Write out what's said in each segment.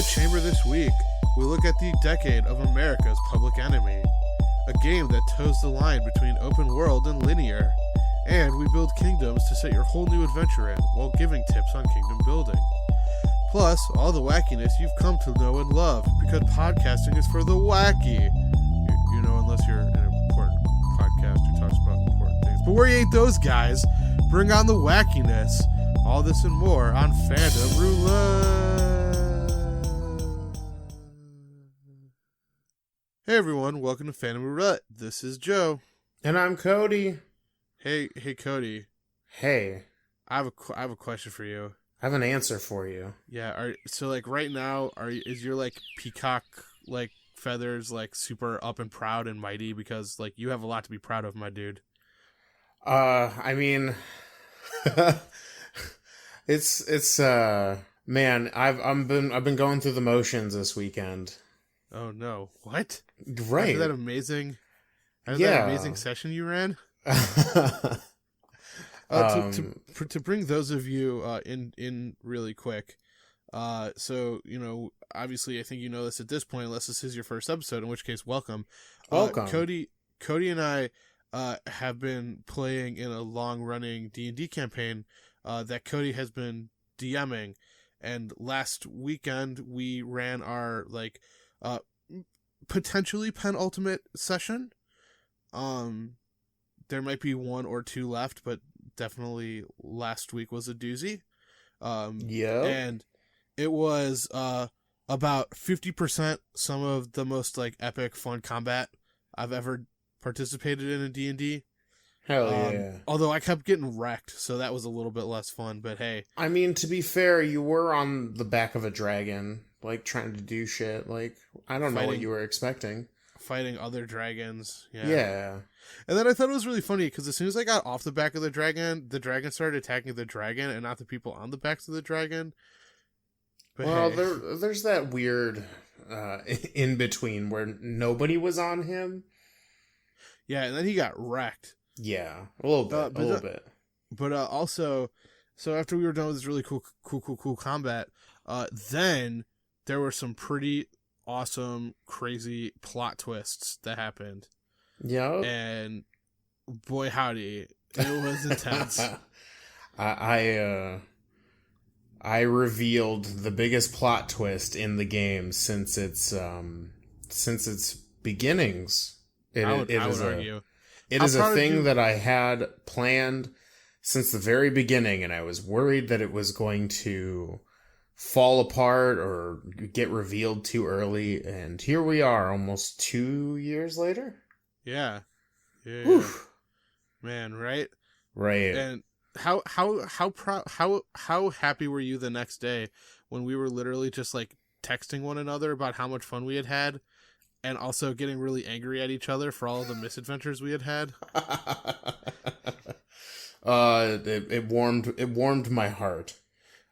the Chamber this week, we look at the decade of America's Public Enemy, a game that toes the line between open world and linear, and we build kingdoms to set your whole new adventure in while giving tips on kingdom building. Plus, all the wackiness you've come to know and love, because podcasting is for the wacky. You know, unless you're an important podcast who talks about important things. But we ain't those guys. Bring on the wackiness. All this and more on Fandom Roulette. Hey everyone, welcome to Fandom Roulette. This is Joe. And I'm Cody. Hey Cody. Hey. I have a question for you. I have an answer for you. Yeah, so like right now, is your like peacock like feathers like super up and proud and mighty, because like you have a lot to be proud of, my dude. I mean it's man, I've been going through the motions this weekend. Oh no. What? Right. After that amazing session you ran? To bring those of you in really quick, so you know, obviously I think you know this at this point, unless this is your first episode, in which case welcome. Cody and I have been playing in a long running D&D campaign that Cody has been DMing, and last weekend we ran our like potentially penultimate session. There might be one or two left, but definitely last week was a doozy. Yeah. And it was about 50% some of the most like epic fun combat I've ever participated in D&D. Hell yeah. Although I kept getting wrecked, so that was a little bit less fun, but hey. I mean, to be fair, you were on the back of a dragon, like trying to do shit. Like, I don't know what you were expecting. Fighting other dragons. Yeah. And then I thought it was really funny because as soon as I got off the back of the dragon started attacking the dragon and not the people on the backs of the dragon. But well, hey. there's that weird in between where nobody was on him. Yeah, and then he got wrecked. Yeah, a little bit. But also, so after we were done with this really cool combat, then there were some pretty awesome, crazy plot twists that happened. Yeah. And boy howdy, it was intense. I revealed the biggest plot twist in the game since its beginnings. I would argue. It is a thing that I had planned since the very beginning, and I was worried that it was going to fall apart or get revealed too early, and here we are almost 2 years later. Yeah. Man, right? And how proud, how happy were you the next day when we were literally just like texting one another about how much fun we had and also getting really angry at each other for all of the misadventures we had? It warmed my heart.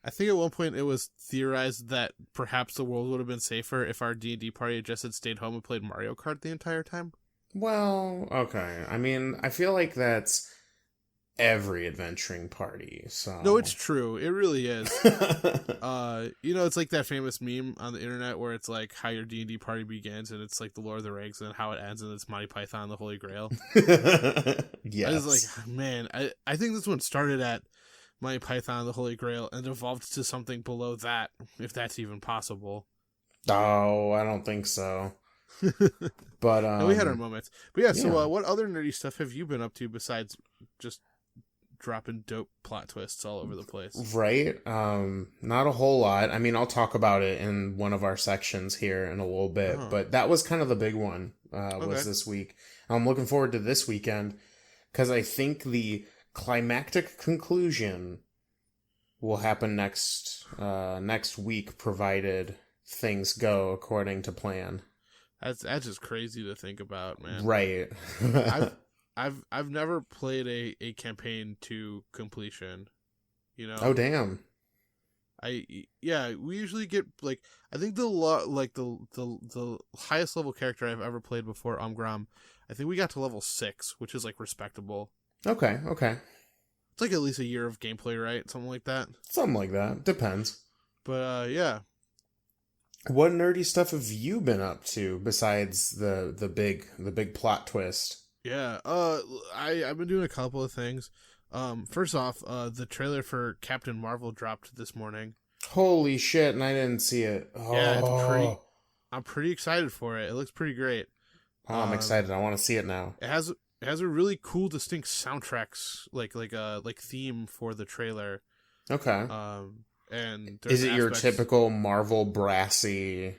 I think at one point it was theorized that perhaps the world would have been safer if our D&D party just had stayed home and played Mario Kart the entire time. Well, okay. I mean, I feel like that's every adventuring party, so... No, it's true. It really is. You know, it's like that famous meme on the internet where it's like how your D&D party begins, and it's like the Lord of the Rings, and how it ends, and it's Monty Python and the Holy Grail. Yes. I was like, man, I think this one started at Monty Python and the Holy Grail and evolved to something below that, if that's even possible. Oh, I don't think so. But and we had our moments. But yeah, so what other nerdy stuff have you been up to besides just dropping dope plot twists all over the place? Right. Not a whole lot. I mean, I'll talk about it in one of our sections here in a little bit, but that was kind of the big one, was this week. I'm looking forward to this weekend because I think the climactic conclusion will happen next week, provided things go according to plan. That's just crazy to think about, man. Right. I've never played a campaign to completion. You know. Oh damn. We usually get like, I think the highest level character I've ever played before Umgram, I think we got to level 6, which is like respectable. Okay. It's like at least a year of gameplay, right? Something like that. Something like that. Depends. But yeah. What nerdy stuff have you been up to besides the big plot twist? Yeah, I've been doing a couple of things. First off, the trailer for Captain Marvel dropped this morning. Holy shit, and I didn't see it. Yeah, I'm pretty excited for it. It looks pretty great. Oh, I'm excited. I want to see it now. It has a really cool, distinct soundtracks like theme for the trailer. Okay. And is it your typical Marvel brassy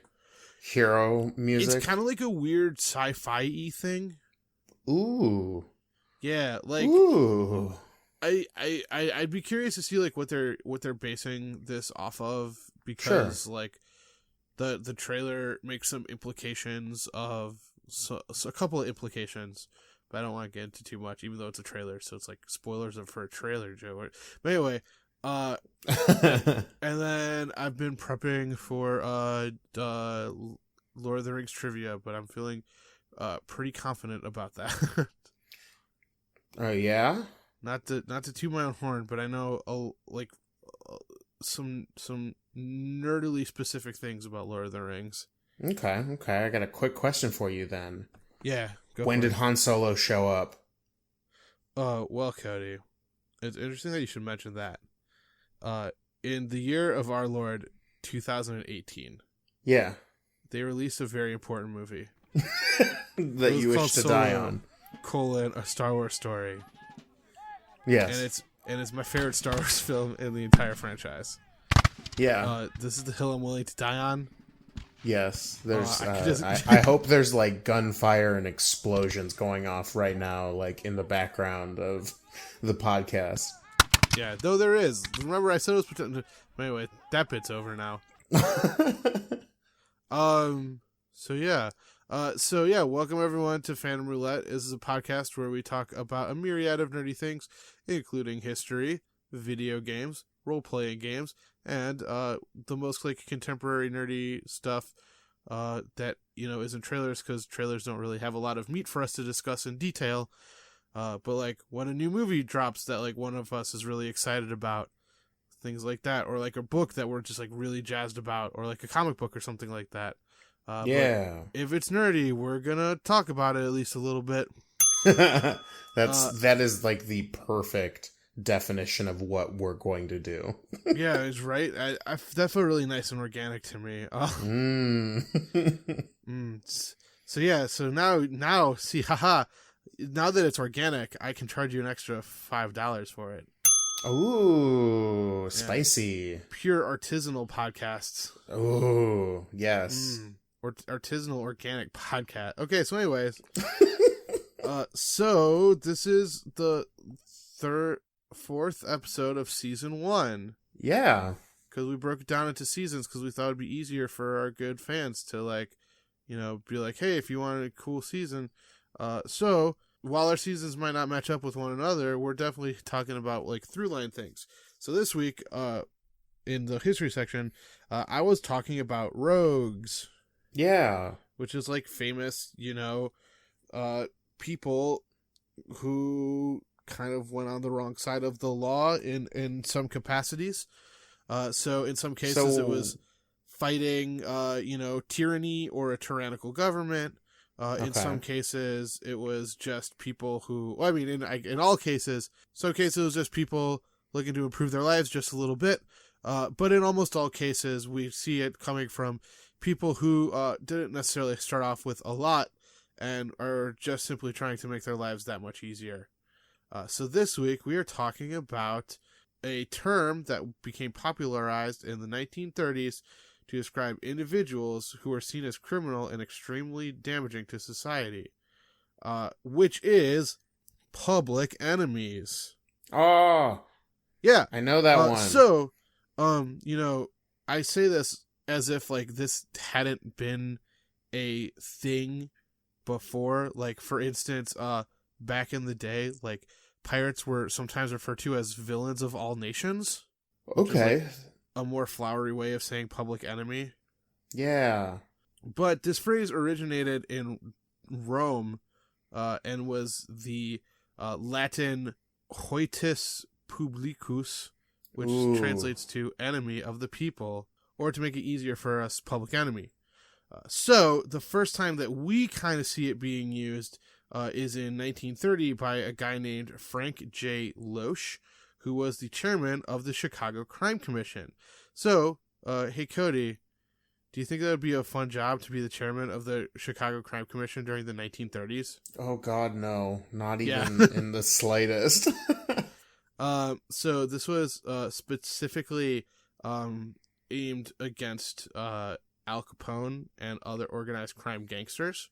hero music? It's kind of like a weird sci-fi-y thing. Ooh. Yeah, like ooh. I'd be curious to see like what they're basing this off of, because like the trailer makes some implications of so a couple of implications, but I don't want to get into too much, even though it's a trailer, so it's like spoilers for a trailer, Joe. But anyway, and then I've been prepping for Lord of the Rings trivia, but I'm feeling pretty confident about that. Oh yeah? Not to toot my own horn, but I know some nerdily specific things about Lord of the Rings. Okay. I got a quick question for you then. Yeah. When did Han Solo show up? Well, Cody, it's interesting that you should mention that. In the year of our Lord, 2018. Yeah. They released a very important movie. That you wish to die on. A Star Wars story. Yes. And it's my favorite Star Wars film in the entire franchise. Yeah. This is the hill I'm willing to die on. Yes. There's I hope there's like gunfire and explosions going off right now, like in the background of the podcast. Yeah, though there is. Remember I said it was pretending. Anyway, that bit's over now. So yeah, welcome everyone to Phantom Roulette. This is a podcast where we talk about a myriad of nerdy things, including history, video games, role-playing games, and the most like contemporary nerdy stuff that isn't trailers, because trailers don't really have a lot of meat for us to discuss in detail. But like when a new movie drops that like one of us is really excited about, things like that, or like a book that we're just like really jazzed about, or like a comic book or something like that. Yeah. If it's nerdy, we're gonna talk about it at least a little bit. That is like the perfect definition of what we're going to do. Yeah, it's right. That felt really nice and organic to me. So yeah, so now see, haha. Now that it's organic, I can charge you an extra $5 for it. Ooh, spicy. Yeah. Pure artisanal podcasts. Ooh, yes. Or artisanal organic podcast. Okay, so anyways. So this is the fourth episode of season 1. Yeah. Because we broke it down into seasons because we thought it'd be easier for our good fans to like, be like, hey, if you want a cool season. So while our seasons might not match up with one another, we're definitely talking about like through-line things. So this week, in the history section, I was talking about rogues. Yeah. Which is like famous, people who kind of went on the wrong side of the law in some capacities. So in some cases it was fighting, tyranny or a tyrannical government. In some cases, it was just people who... Well, I mean, in all cases, some cases it was just people looking to improve their lives just a little bit. But in almost all cases, we see it coming from people who didn't necessarily start off with a lot and are just simply trying to make their lives that much easier. So this week, we are talking about a term that became popularized in the 1930s to describe individuals who are seen as criminal and extremely damaging to society, which is public enemies. Oh, yeah, I know that one. So, I say this as if like this hadn't been a thing before. Like, for instance, back in the day, like pirates were sometimes referred to as villains of all nations. Okay. A more flowery way of saying public enemy. Yeah. But this phrase originated in Rome and was the Latin hoitis publicus, which translates to enemy of the people, or to make it easier for us Public Enemy. So the first time that we kind of see it being used is in 1930 by a guy named Frank J. Loesch, who was the chairman of the Chicago Crime Commission. So, hey Cody, do you think that would be a fun job to be the chairman of the Chicago Crime Commission during the 1930s? Oh God, no. Not even in the slightest. So this was specifically aimed against Al Capone and other organized crime gangsters.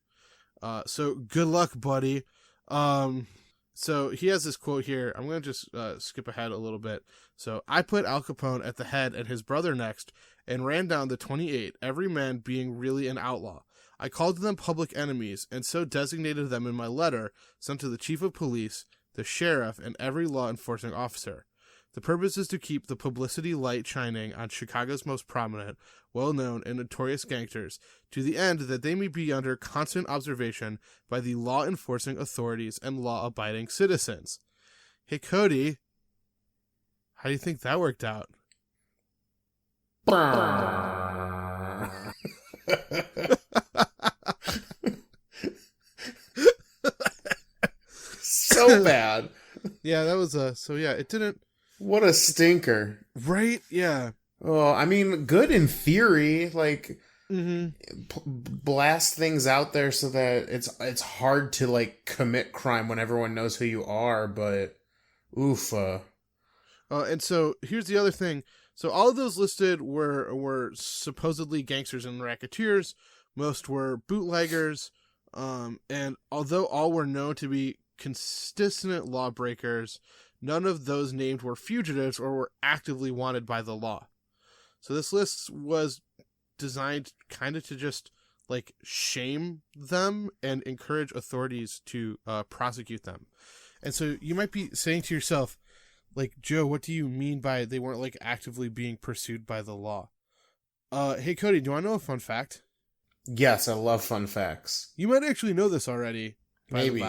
So good luck, buddy. So he has this quote here. I'm going to just skip ahead a little bit. So, I put Al Capone at the head and his brother next and ran down the 28, every man being really an outlaw. I called them public enemies and so designated them in my letter sent to the chief of police, the sheriff, and every law enforcing officer. The purpose is to keep the publicity light shining on Chicago's most prominent, well-known, and notorious gangsters, to the end that they may be under constant observation by the law-enforcing authorities and law-abiding citizens. Hey, Cody, how do you think that worked out? So bad. Yeah, that was so yeah, it didn't. What a stinker. Right? Yeah. Oh, I mean, good in theory, like blast things out there so that it's hard to like commit crime when everyone knows who you are, but oof. And so here's the other thing. So all of those listed were supposedly gangsters and racketeers. Most were bootleggers. And although all were known to be consistent lawbreakers, none of those named were fugitives or were actively wanted by the law. So this list was designed kind of to just like shame them and encourage authorities to prosecute them. And so you might be saying to yourself, like, Joe, what do you mean by they weren't like actively being pursued by the law? Hey Cody, do I know a fun fact? Yes, I love fun facts. You might actually know this already. Maybe.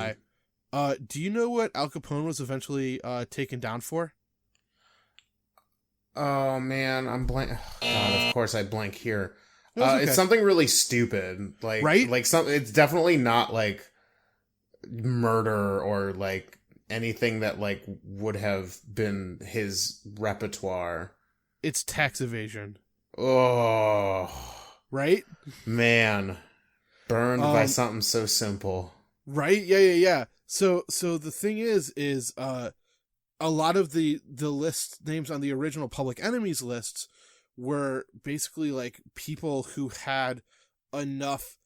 Do you know what Al Capone was eventually taken down for? Oh man, I'm blank. God, of course I blank here. Okay. It's something really stupid, like right? Like something. It's definitely not like murder or like anything that like would have been his repertoire. It's tax evasion. Oh, right? Man, burned by something so simple. Right? Yeah. So the thing is a lot of the list names on the original Public Enemies lists were basically like people who had enough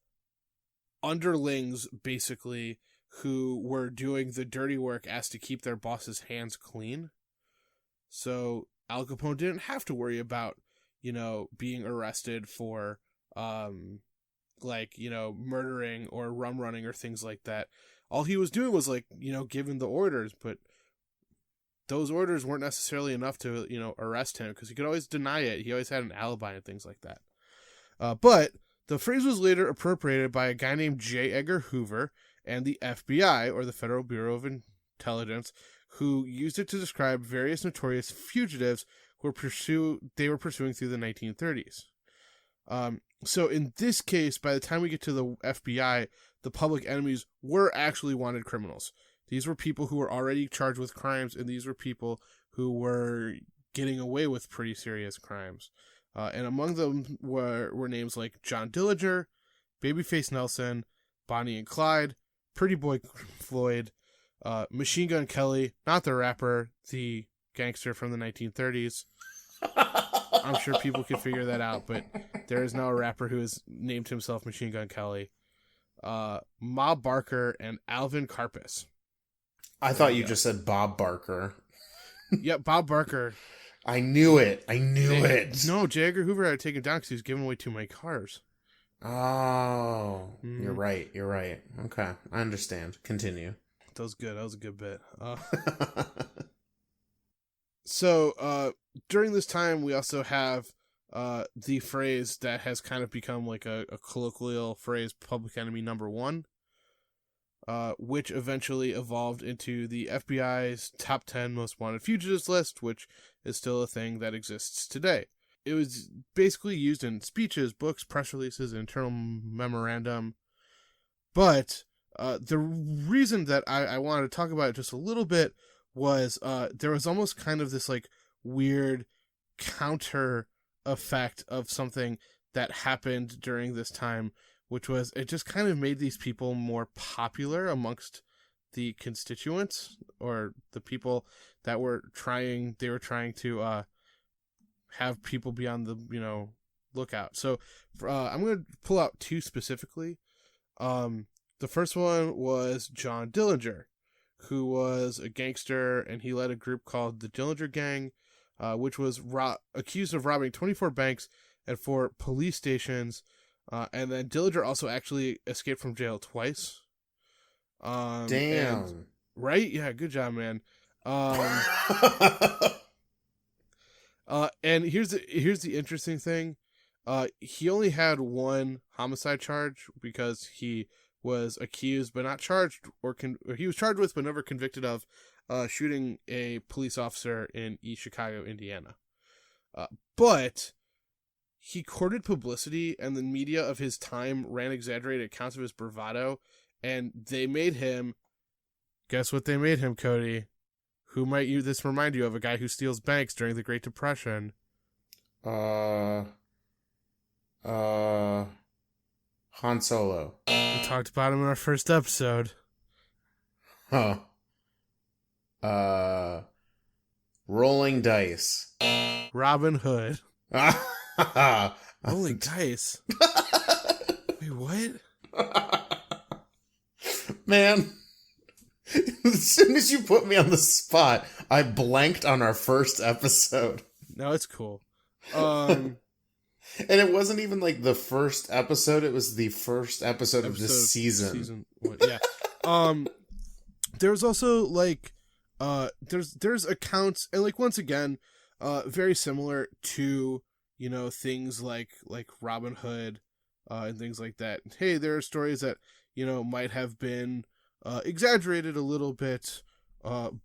underlings, basically, who were doing the dirty work as to keep their boss's hands clean. So Al Capone didn't have to worry about, being arrested for, murdering or rum running or things like that. All he was doing was giving the orders, but those orders weren't necessarily enough to, arrest him because he could always deny it. He always had an alibi and things like that. But the phrase was later appropriated by a guy named J. Edgar Hoover and the FBI, or the Federal Bureau of Intelligence, who used it to describe various notorious fugitives they were pursuing through the 1930s. So in this case, by the time we get to the FBI, the public enemies were actually wanted criminals. These were people who were already charged with crimes, and these were people who were getting away with pretty serious crimes. And among them were names like John Dillinger, Babyface Nelson, Bonnie and Clyde, Pretty Boy Floyd, Machine Gun Kelly, not the rapper, the gangster from the 1930s. I'm sure people can figure that out, but there is now a rapper who has named himself Machine Gun Kelly. Ma Barker and Alvin Karpis. I thought you just said Bob Barker. Yep, Bob Barker. I knew it. No, J. Edgar Hoover had to take him down because he was giving away too many cars. Oh, You're right. Okay, I understand. Continue. That was good. That was a good bit. So, during this time, we also have the phrase that has kind of become like a colloquial phrase, Public Enemy Number 1, which eventually evolved into the FBI's top 10 most wanted fugitives list, which is still a thing that exists today. it was basically used in speeches, books, press releases, internal memorandum. But the reason that I wanted to talk about it just a little bit was there was almost kind of this like weird counter effect of something that happened during this time, which was it just kind of made these people more popular amongst the constituents, or the people that were trying to have people be on the lookout. So I'm going to pull out two specifically. The first one was John Dillinger, who was a gangster, and he led a group called the Dillinger Gang, which was accused of robbing 24 banks and 4 police stations. And then Dillinger also actually escaped from jail twice. Damn. Right? Yeah, good job, man. And here's the interesting thing. He only had one homicide charge because he was accused but not charged, or he was charged with but never convicted of shooting a police officer in East Chicago, Indiana. But he courted publicity, and the media of his time ran exaggerated accounts of his bravado, and they made him... Guess what they made him, Cody? Who might this remind you of? A guy who steals banks during the Great Depression. Han Solo. We talked about him in our first episode. Huh. Rolling dice. Robin Hood. Rolling dice? Wait, what? Man, as soon as you put me on the spot, I blanked on our first episode. No, it's cool. And it wasn't even like the first episode, it was the first episode of this season. Yeah. There's also like there's accounts, and like once again, very similar to things like Robin Hood and things like that. Hey, there are stories that might have been exaggerated a little bit,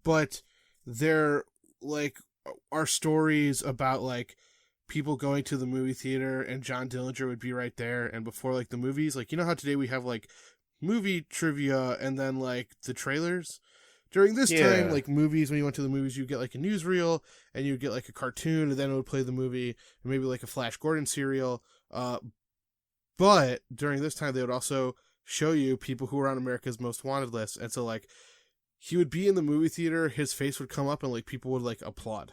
but there like are stories about like people going to the movie theater and John Dillinger would be right there, and before like the movies, like how today we have like movie trivia and then like the trailers. During this time, like movies, when you went to the movies, you get like a newsreel and you get like a cartoon, and then it would play the movie, and maybe like a Flash Gordon serial. But during this time, they would also show you people who were on America's Most Wanted list. And so like he would be in the movie theater, his face would come up, and like people would like applaud.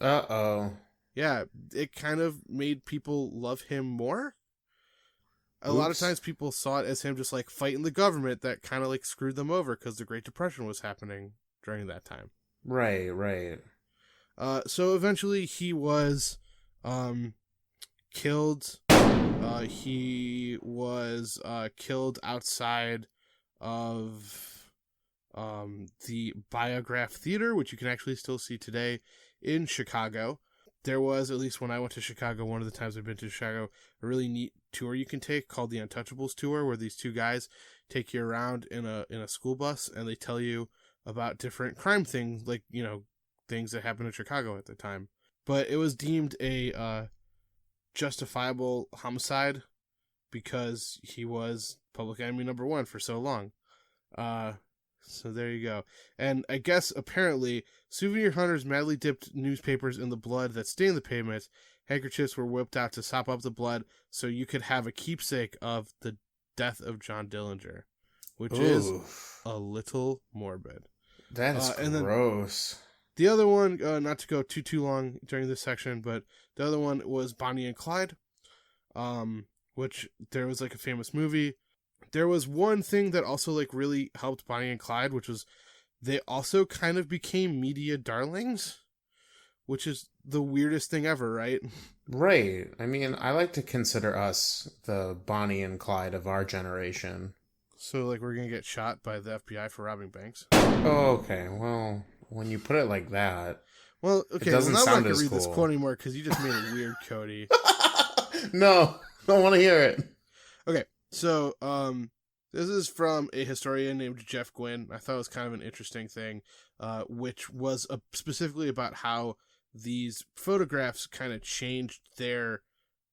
Uh-oh. Yeah, it kind of made people love him more. A lot of times people saw it as him just like fighting the government that kind of like screwed them over because the Great Depression was happening during that time. Right. So eventually he was killed. He was killed outside of the Biograph Theater, which you can actually still see today in Chicago. There was, at least when I went to Chicago, one of the times I've been to Chicago, a really neat tour you can take called the Untouchables Tour, where these two guys take you around in a school bus, and they tell you about different crime things, like, things that happened in Chicago at the time. But it was deemed a justifiable homicide because he was public enemy number 1 for so long. So there you go. And I guess apparently souvenir hunters madly dipped newspapers in the blood that stained the pavement. Handkerchiefs were whipped out to sop up the blood so you could have a keepsake of the death of John Dillinger, which is a little morbid. That is gross. The other one, not to go too long during this section, but the other one was Bonnie and Clyde, which there was like a famous movie. There was one thing that also like really helped Bonnie and Clyde, which was they also kind of became media darlings, which is the weirdest thing ever, right? Right. I mean, I like to consider us the Bonnie and Clyde of our generation. So like we're going to get shot by the FBI for robbing banks? Oh, okay. Well, when you put it like that... Well, okay, it doesn't sound as read cool. This quote anymore because you just made it weird, Cody. No, I don't want to hear it. Okay, so this is from a historian named Jeff Gwynn. I thought it was kind of an interesting thing, which was specifically about how these photographs kind of changed their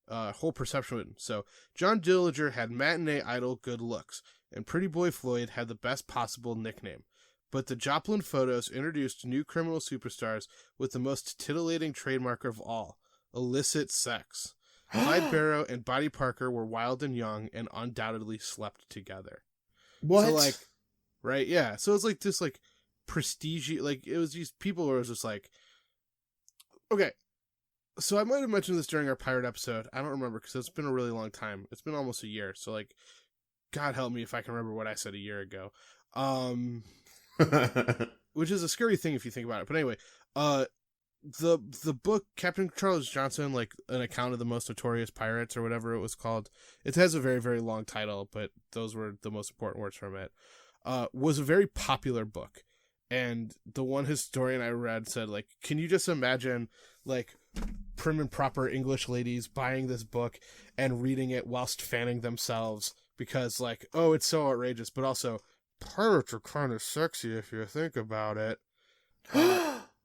whole perception. So John Dillinger had matinee idol good looks, and Pretty Boy Floyd had the best possible nickname. But the Joplin photos introduced new criminal superstars with the most titillating trademark of all, illicit sex. Clyde Barrow and Bonnie Parker were wild and young and undoubtedly slept together. What? So, like, right? Yeah. So it's like this, like, prestige, like, it was these people where it was just like, okay. So I might have mentioned this during our pirate episode. I don't remember because it's been a really long time. It's been almost a year. So, like, God help me if I can remember what I said a year ago. Which is a scary thing if you think about it. But anyway, the book Captain Charles Johnson, like an account of the most notorious pirates or whatever it was called, it has a very, very long title, but those were the most important words from it, was a very popular book. And the one historian I read said, like, can you just imagine, like, prim and proper English ladies buying this book and reading it whilst fanning themselves because, like, oh, it's so outrageous, but also pirates are kind of sexy if you think about it.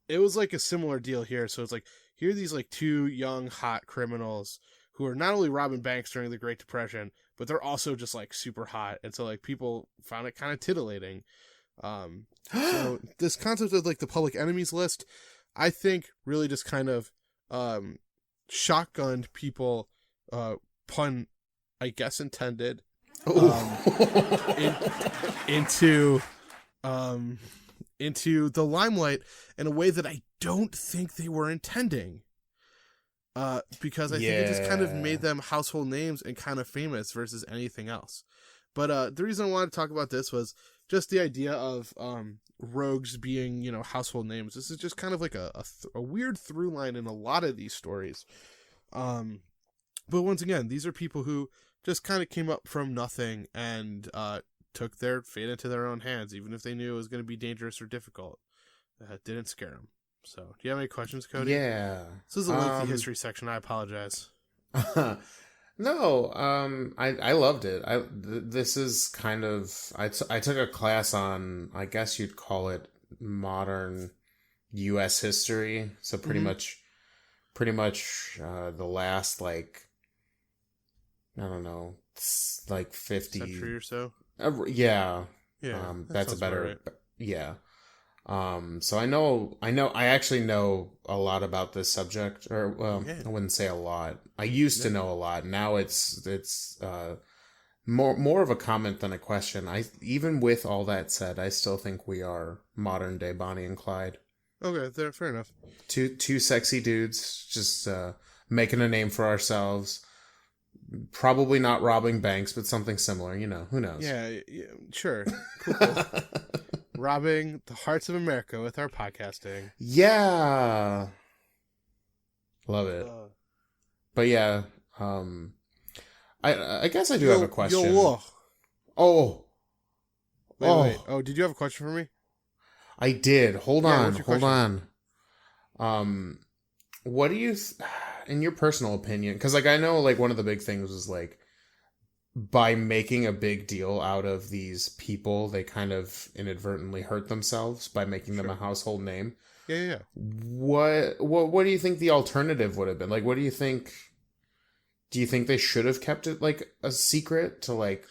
It was like a similar deal here. So it's like, here are these like two young, hot criminals who are not only robbing banks during the Great Depression, but they're also just like super hot. And so like people found it kind of titillating. So this concept of like the public enemies list, I think really just kind of shotgunned people, pun, I guess intended, into the limelight in a way that I don't think they were intending. Because I think it just kind of made them household names and kind of famous versus anything else. But the reason I wanted to talk about this was just the idea of rogues being, you know, household names. This is just kind of like a weird through line in a lot of these stories. But once again, these are people who just kind of came up from nothing and took their fate into their own hands, even if they knew it was going to be dangerous or difficult. It didn't scare them. So, do you have any questions, Cody? Yeah. This is a lengthy history section. I apologize. No, I loved it. This is kind of, I took a class on, I guess you'd call it modern U.S. history. So pretty much the last, like, I don't know, like 50 century or so. Yeah. That's a better, right. yeah. So I actually know a lot about this subject, or, well, I wouldn't say a lot. I used to know a lot. Now it's more of a comment than a question. Even with all that said, I still think we are modern day Bonnie and Clyde. Okay, fair enough. Two sexy dudes just making a name for ourselves. Probably not robbing banks, but something similar. You know, who knows? Yeah, sure. Cool. Robbing the hearts of America with our podcasting. Yeah. Love it. But yeah, I guess I do have a question. Wait. Oh, did you have a question for me? I did. Hold on. What do you, in your personal opinion, because like I know like one of the big things was like, by making a big deal out of these people, they kind of inadvertently hurt themselves by making them a household name. Yeah. What do you think the alternative would have been? Like, what do you think? Do you think they should have kept it like a secret to like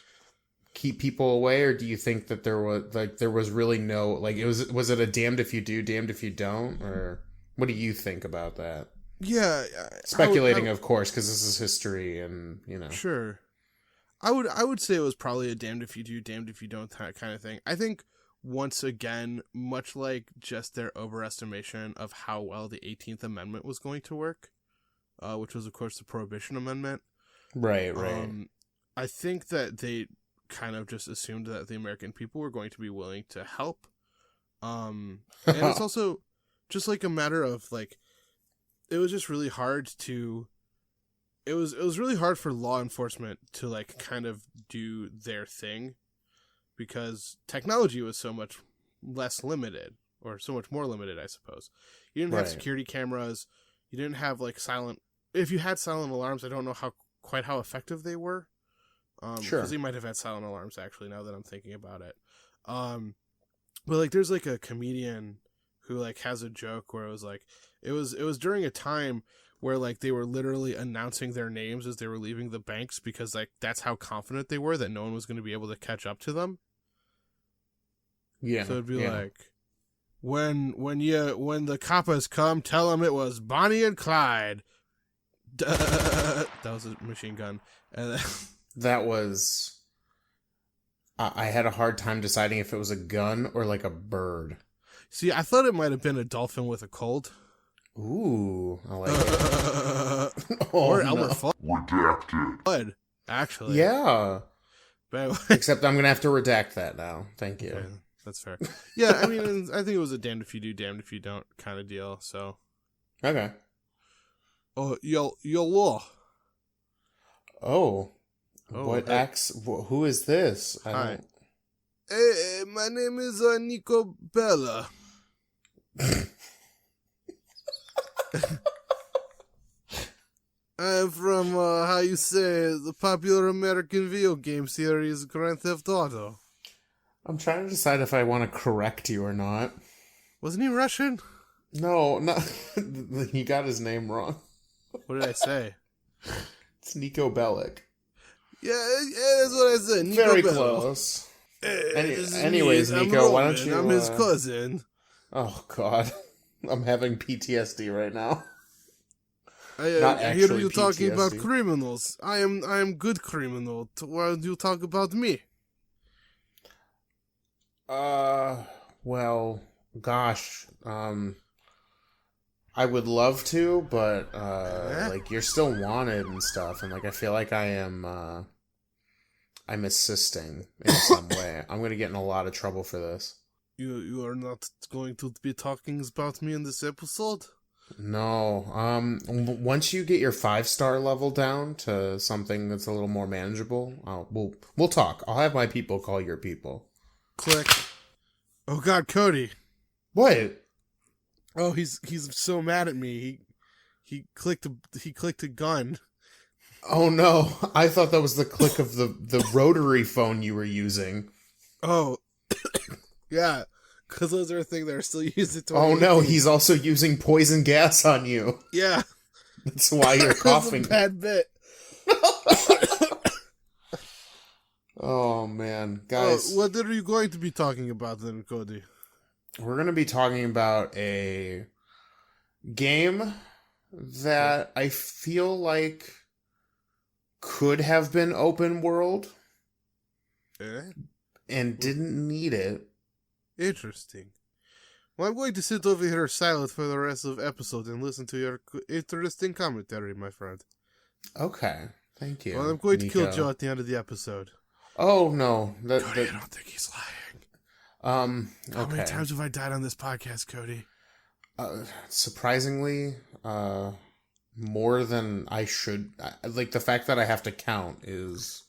keep people away, or do you think that there was really no, like, was it a damned if you do, damned if you don't, or what do you think about that? Yeah, speculating, of course, because this is history, and you know. Sure. I would say it was probably a damned if you do, damned if you don't kind of thing. I think, once again, much like just their overestimation of how well the 18th Amendment was going to work, which was, of course, the Prohibition Amendment. Right. I think that they kind of just assumed that the American people were going to be willing to help. And it's also just like a matter of, like, it was just really hard to... It was really hard for law enforcement to like kind of do their thing because technology was so much less limited, or so much more limited, I suppose. You didn't have security cameras. You didn't have like if you had silent alarms, I don't know quite how effective they were. Sure. Because they might have had silent alarms actually, now that I'm thinking about it. But like there's like a comedian who like has a joke where it was during a time where like they were literally announcing their names as they were leaving the banks because like that's how confident they were that no one was going to be able to catch up to them. Yeah. So it'd be like, when the coppers come, tell them it was Bonnie and Clyde. That was a machine gun. And that was. I had a hard time deciding if it was a gun or like a bird. See, I thought it might have been a dolphin with a cold. Ooh, I like it. Or Elmer Fudd. Redacted. Actually. Yeah. But anyway. Except I'm going to have to redact that now. Thank you. Okay, that's fair. Yeah, I mean, I think it was a damned if you do, damned if you don't kind of deal, so. Okay. Oh, YOLO. Oh. Who is this? Hi. Hey, my name is Nico Bella. I'm from, how you say, the popular American video game series Grand Theft Auto. I'm trying to decide if I want to correct you or not. Wasn't he Russian? No, he got his name wrong. What did I say? It's Nico Bellic. Yeah, that's what I said. Nico Very Bella. close. Hey, anyways, Nico, why don't you... I'm his cousin. Oh, God. I'm having PTSD right now. I hear you talking about criminals. I am good criminal. Why do you talk about me? Well, gosh, I would love to, but, like, you're still wanted and stuff, and, like, I feel like I'm assisting in some way. I'm gonna get in a lot of trouble for this. You are not going to be talking about me in this episode? No. Once you get your 5-star level down to something that's a little more manageable, we'll talk. I'll have my people call your people. Click. Oh God, Cody. What? Oh, he's so mad at me. He clicked a gun. Oh no! I thought that was the click of the rotary phone you were using. Oh, yeah. Because those are a thing that are still used at Oh no, he's also using poison gas on you. Yeah. That's why you're coughing. That's a bad bit. Oh man, guys. What are you going to be talking about then, Cody? We're going to be talking about a game that I feel like could have been open world and didn't need it. Interesting. Well, I'm going to sit over here silent for the rest of the episode and listen to your interesting commentary, my friend. Okay, thank you. Well, I'm going to Nico. kill Joe at the end of the episode. Oh no, Cody, I don't think he's lying. Okay. How many times have I died on this podcast, Cody? Surprisingly, more than I should. Like, the fact that I have to count is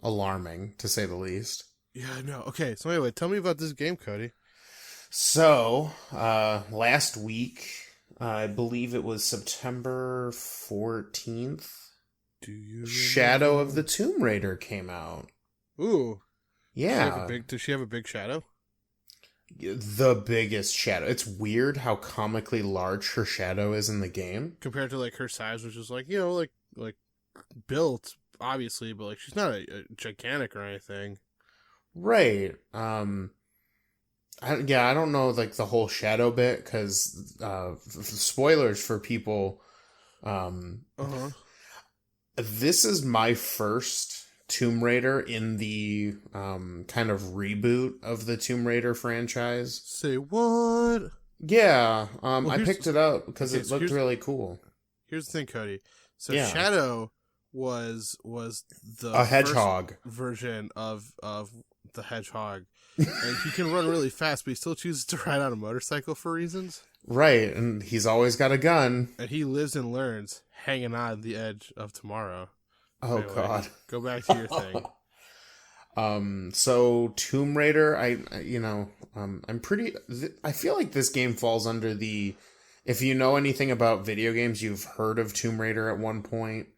alarming, to say the least. Yeah, I know. Okay, so anyway, tell me about this game, Cody. So, last week, I believe it was September 14th, Do you remember? Shadow of the Tomb Raider came out. Ooh. Yeah. Does she have a big shadow? The biggest shadow. It's weird how comically large her shadow is in the game. Compared to, like, her size, which is, like, you know, like built, obviously, but, like, she's not a gigantic or anything. Right. I don't know, like, the whole shadow bit, because, spoilers for people, this is my first Tomb Raider in the, kind of reboot of the Tomb Raider franchise. Say what? Yeah, I picked it up because it looked really cool. Here's the thing, Cody. So Yeah. Shadow was the A hedgehog version of the hedgehog, and he can run really fast, but he still chooses to ride on a motorcycle for reasons. Right, and he's always got a gun. And he lives and learns, hanging on the edge of tomorrow. Oh Anyway, God! Go back to your thing. So Tomb Raider, I feel like this game falls under the, if you know anything about video games, you've heard of Tomb Raider at one point.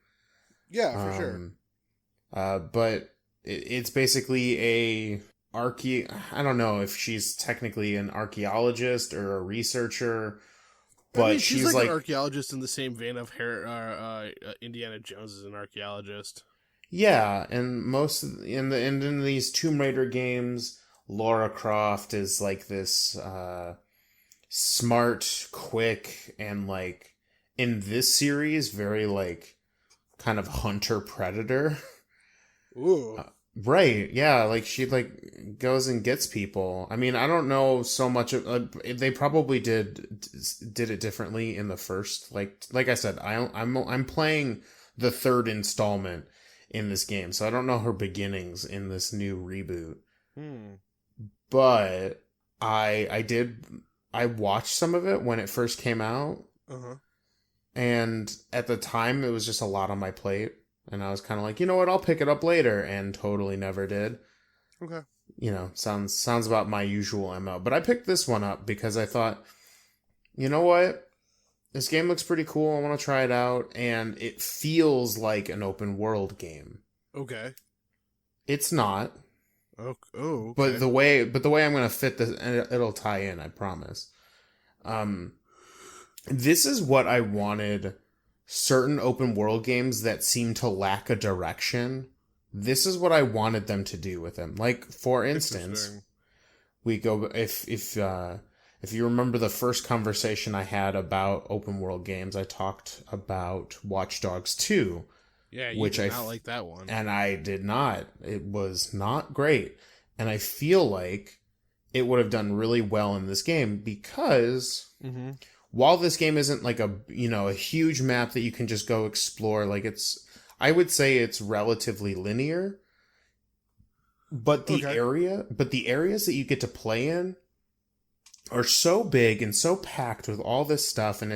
Yeah, for sure. But it's basically I don't know if she's technically an archaeologist or a researcher, but I mean, she's like an archaeologist in the same vein of Indiana Jones is an archaeologist. Yeah, and in these Tomb Raider games, Lara Croft is like this smart, quick, and like in this series, very like kind of hunter predator. Ooh. Right, yeah, like she like goes and gets people. I mean, I don't know so much of they probably did it differently in the first. Like I said, I'm playing the third installment in this game, so I don't know her beginnings in this new reboot. But I watched some of it when it first came out. And at the time it was just a lot on my plate. And I was kind of like, you know what, I'll pick it up later, and totally never did. Okay. You know, sounds about my usual MO. But I picked this one up because I thought, you know what? This game looks pretty cool. I want to try it out. And it feels like an open world game. Okay. It's not. Oh, okay. But the way I'm going to fit this, and it'll tie in, I promise. This is what I wanted certain open world games that seem to lack a direction. This is what I wanted them to do with them. Like, for instance, we go, if you remember the first conversation I had about open world games, I talked about Watch Dogs 2. Yeah, you did not like that one. And I did not. It was not great. And I feel like it would have done really well in this game because while this game isn't like a huge map that you can just go explore, like I would say it's relatively linear, but the areas that you get to play in are so big and so packed with all this stuff. And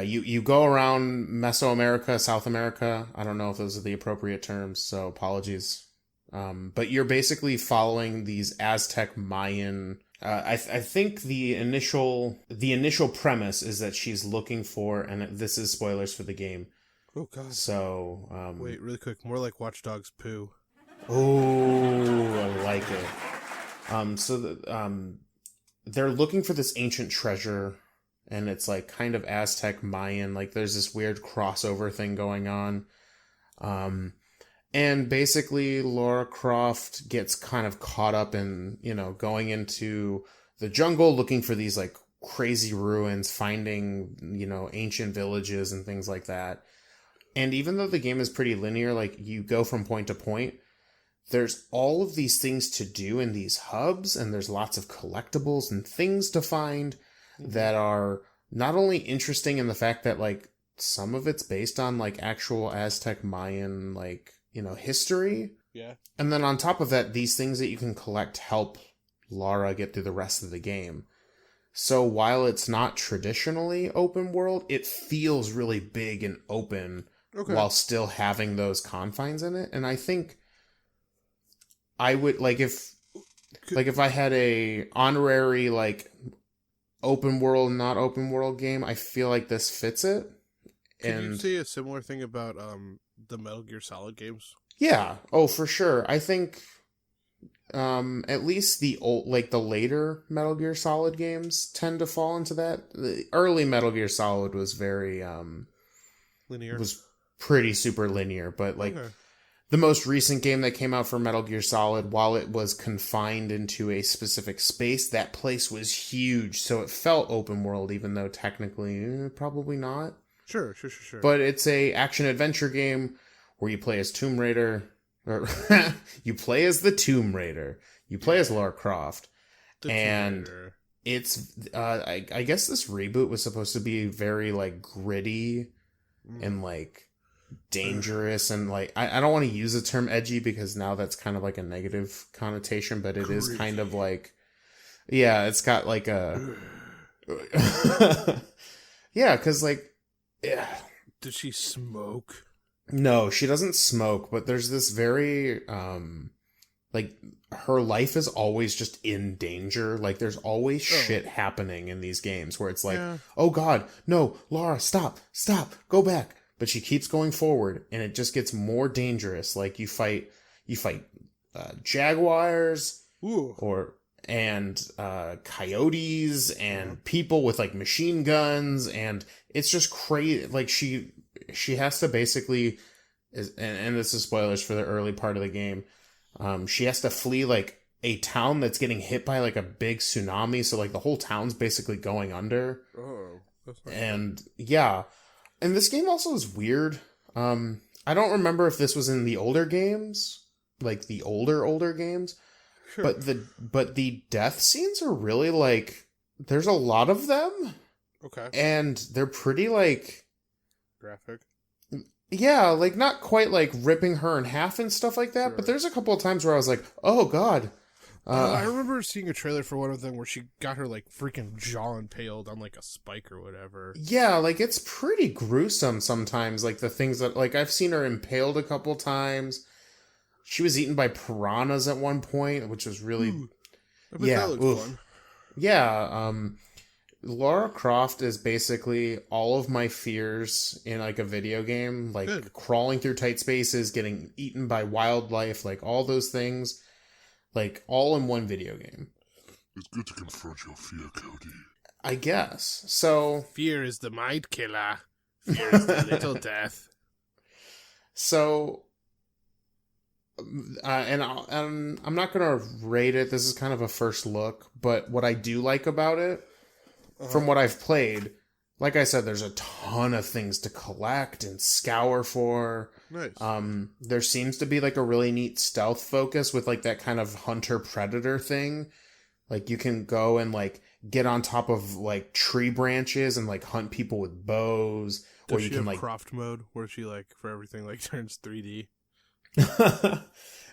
you go around Mesoamerica, South America. I don't know if those are the appropriate terms, so apologies. But you're basically following these Aztec Mayan. I think the initial premise is that she's looking for, and this is spoilers for the game. Oh God! So wait, really quick, more like Watch Dogs Poo. Oh, I like it. They're looking for this ancient treasure, and it's like kind of Aztec Mayan. Like there's this weird crossover thing going on. And basically Lara Croft gets kind of caught up in, going into the jungle looking for these like crazy ruins, finding, ancient villages and things like that. And even though the game is pretty linear, like you go from point to point, there's all of these things to do in these hubs, and there's lots of collectibles and things to find that are not only interesting in the fact that like some of it's based on like actual Aztec Mayan, like, history. Yeah. And then on top of that, these things that you can collect help Lara get through the rest of the game. So while it's not traditionally open world, it feels really big and open while still having those confines in it. And I think I would if I had a honorary like open world, not open world game, I feel like this fits it. Could you say a similar thing about the Metal Gear Solid games? Yeah. Oh, for sure. I think at least the later Metal Gear Solid games tend to fall into that. The early Metal Gear Solid was very linear. Was pretty super linear, but the most recent game that came out for Metal Gear Solid, while it was confined into a specific space, that place was huge, so it felt open world, even though technically probably not. Sure. But it's a action-adventure game where you play as Tomb Raider. Or you play as the Tomb Raider. You play as Lara Croft. It's... I guess this reboot was supposed to be very, like, gritty and, like, dangerous. And, like... I don't want to use the term edgy because now that's kind of, like, a negative connotation. But it is kind of, like... Yeah, it's got, like, a... Yeah, because, like... Yeah. Does she smoke? No, she doesn't smoke, but there's this very, like, her life is always just in danger. Like, there's always shit happening in these games where it's like, oh God, no, Lara, stop, go back. But she keeps going forward, and it just gets more dangerous. Like, you fight you fight jaguars, Ooh. and coyotes and people with like machine guns, and it's just crazy. Like she has to basically, and this is spoilers for the early part of the game. She has to flee like a town that's getting hit by like a big tsunami, so like the whole town's basically going under. Oh, that's not and yeah, and this game also is weird. I don't remember if this was in the older games, like the older games. sure. But the death scenes are really like, there's a lot of them, Okay. and they're pretty like, Graphic. yeah, like not quite like ripping her in half and stuff like that. Sure. But there's a couple of times where I was like, oh god. I remember seeing a trailer for one of them where she got her like freaking jaw impaled on like a spike or whatever. Yeah, like it's pretty gruesome sometimes. Like the things that, like, I've seen her impaled a couple times. She was eaten by piranhas at one point, which was really, Ooh, I bet yeah, that looks oof. fun. Yeah. Lara Croft is basically all of my fears in like a video game, like Good. crawling through tight spaces, getting eaten by wildlife, like all those things, like all in one video game. It's good to confront your fear, Cody. I guess. So, Fear is the mind killer. Fear is the little death. so, and I'm not gonna rate it. This is kind of a first look, but what I do like about it, from what I've played, like I said, there's a ton of things to collect and scour for. Nice. There seems to be like a really neat stealth focus with like that kind of hunter predator thing. Like you can go and like get on top of like tree branches and like hunt people with bows, Does or you she can have like Croft mode where she like for everything like turns 3D?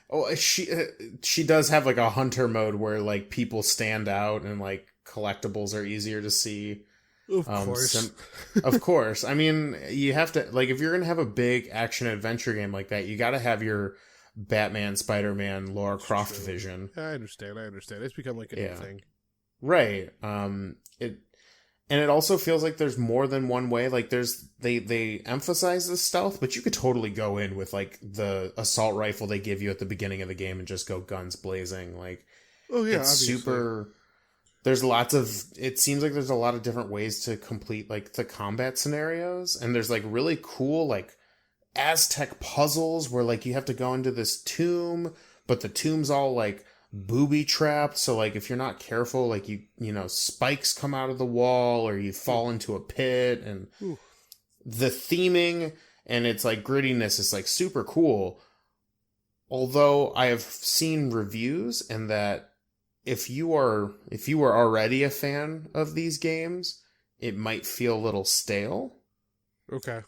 oh, she does have like a hunter mode where like people stand out and like collectibles are easier to see. Of course. Of course. I mean, you have to, like, if you're going to have a big action adventure game like that, you got to have your Batman, Spider-Man, Lara Croft true. vision. I understand. It's become like a new thing. Right. It also feels like there's more than one way. Like they emphasize the stealth, but you could totally go in with like the assault rifle they give you at the beginning of the game and just go guns blazing. Like, Oh yeah, it's obviously. super. It seems like there's a lot of different ways to complete like the combat scenarios, and there's like really cool like Aztec puzzles where like you have to go into this tomb, but the tomb's all like booby trapped, so like if you're not careful, like you know, spikes come out of the wall or you fall into a pit, and Ooh. the theming and its like grittiness is like super cool. Although I have seen reviews and that if you are already a fan of these games, it might feel a little stale. Okay.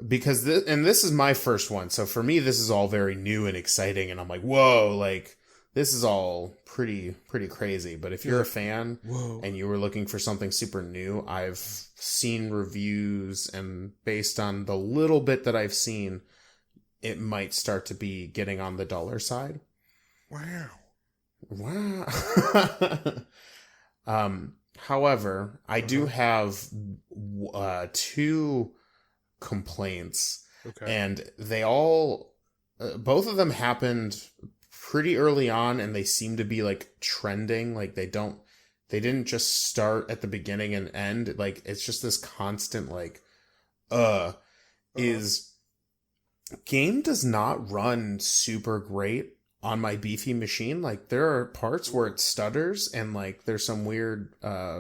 Because this is my first one, so for me this is all very new and exciting, and I'm like, whoa, like this is all pretty crazy. But if you're a fan Whoa. and you were looking for something super new, I've seen reviews, and based on the little bit that I've seen, it might start to be getting on the duller side. Wow. Wow. However, I do have two complaints, Okay. and they all, both of them happened pretty early on, and they seem to be like trending. Like they didn't just start at the beginning and end. Like it's just this constant like, is game does not run super great on my beefy machine. Like there are parts where it stutters and like there's some weird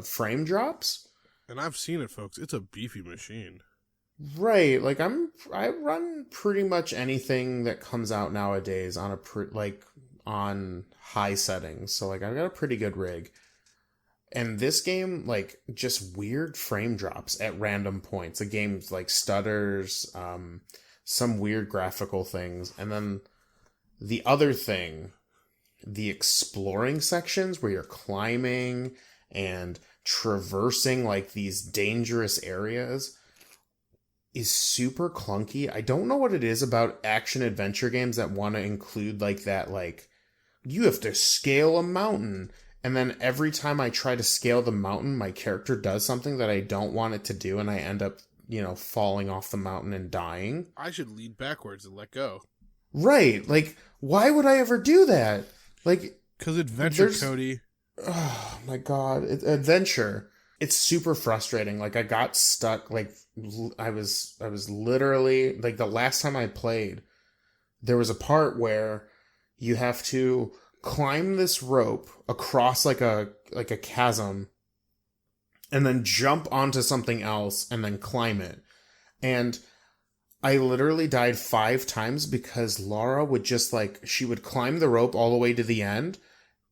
frame drops. And I've seen it, folks. It's a beefy machine. Right, like I run pretty much anything that comes out nowadays on on high settings. So like I've got a pretty good rig. And this game, like, just weird frame drops at random points. The game like stutters, some weird graphical things, and then the other thing, the exploring sections where you're climbing and traversing like these dangerous areas is super clunky. I don't know what it is about action adventure games that want to include like that, like you have to scale a mountain, and then every time I try to scale the mountain, my character does something that I don't want it to do, and I end up, falling off the mountain and dying. I should lean backwards and let go. Right. Like, why would I ever do that? Like, because adventure, Cody. Oh my god, adventure. It's super frustrating. Like, I got stuck. Like, I was literally, like, the last time I played, there was a part where you have to climb this rope across like a chasm and then jump onto something else and then climb it. And I literally died 5 times because Laura would just, like, she would climb the rope all the way to the end,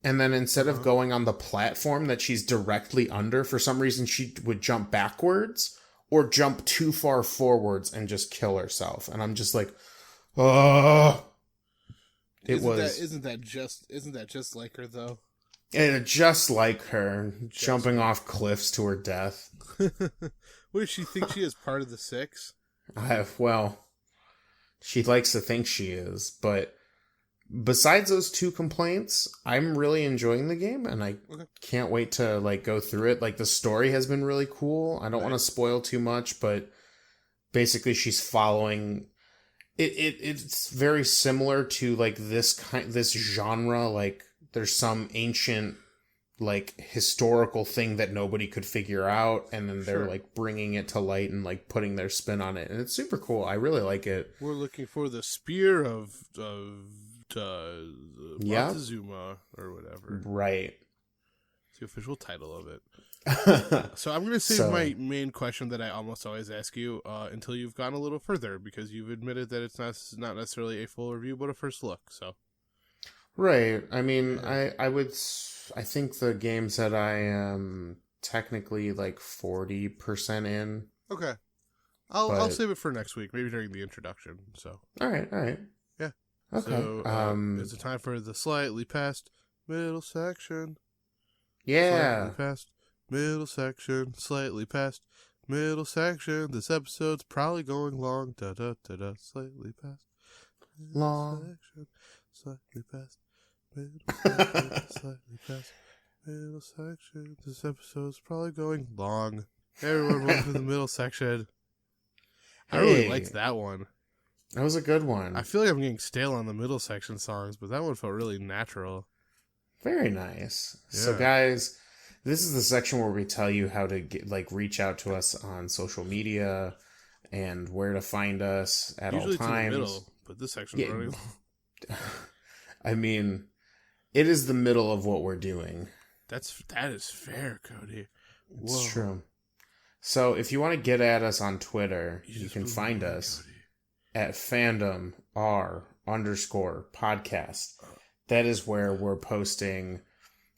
and then instead of going on the platform that she's directly under, for some reason she would jump backwards or jump too far forwards and just kill herself. And I'm just like, oh. Isn't that just like her though? And just like her, jumping off cliffs to her death. What does she think she is, part of the 6? Well, she likes to think she is, but besides those 2 complaints, I'm really enjoying the game, and I can't wait to, like, go through it. Like, the story has been really cool. I don't want to spoil too much, but basically she's following... It's very similar to, like, this genre. Like, there's some ancient, like, historical thing that nobody could figure out, and then they're like bringing it to light and, like, putting their spin on it, and it's super cool. I really like it. We're looking for the Spear of Montezuma or whatever. Right. It's the official title of it. So I'm going to save my main question that I almost always ask you until you've gone a little further, because you've admitted that it's not necessarily a full review, but a first look. So, right. I mean, I think the games that I am technically like 40% in. Okay. I'll save it for next week, maybe during the introduction. So. All right. Yeah. Okay. So, is it time for the slightly past middle section? Yeah. Slightly past middle section, slightly past middle section. This episode's probably going long. Da da da da. Slightly past long section, slightly past middle section, slightly past middle section. This episode's probably going long. Hey everyone, welcome to the middle section. I really liked that one. That was a good one. I feel like I'm getting stale on the middle section songs, but that one felt really natural. Very nice. Yeah. So guys, this is the section where we tell you how to reach out to us on social media and where to find us at Usually all times. It's in the middle, but this section's running. I mean, it is the middle of what we're doing. That is fair, Cody. It's Whoa. true. So if you want to get at us on Twitter, you can find us at fandomr_podcast. That is where we're posting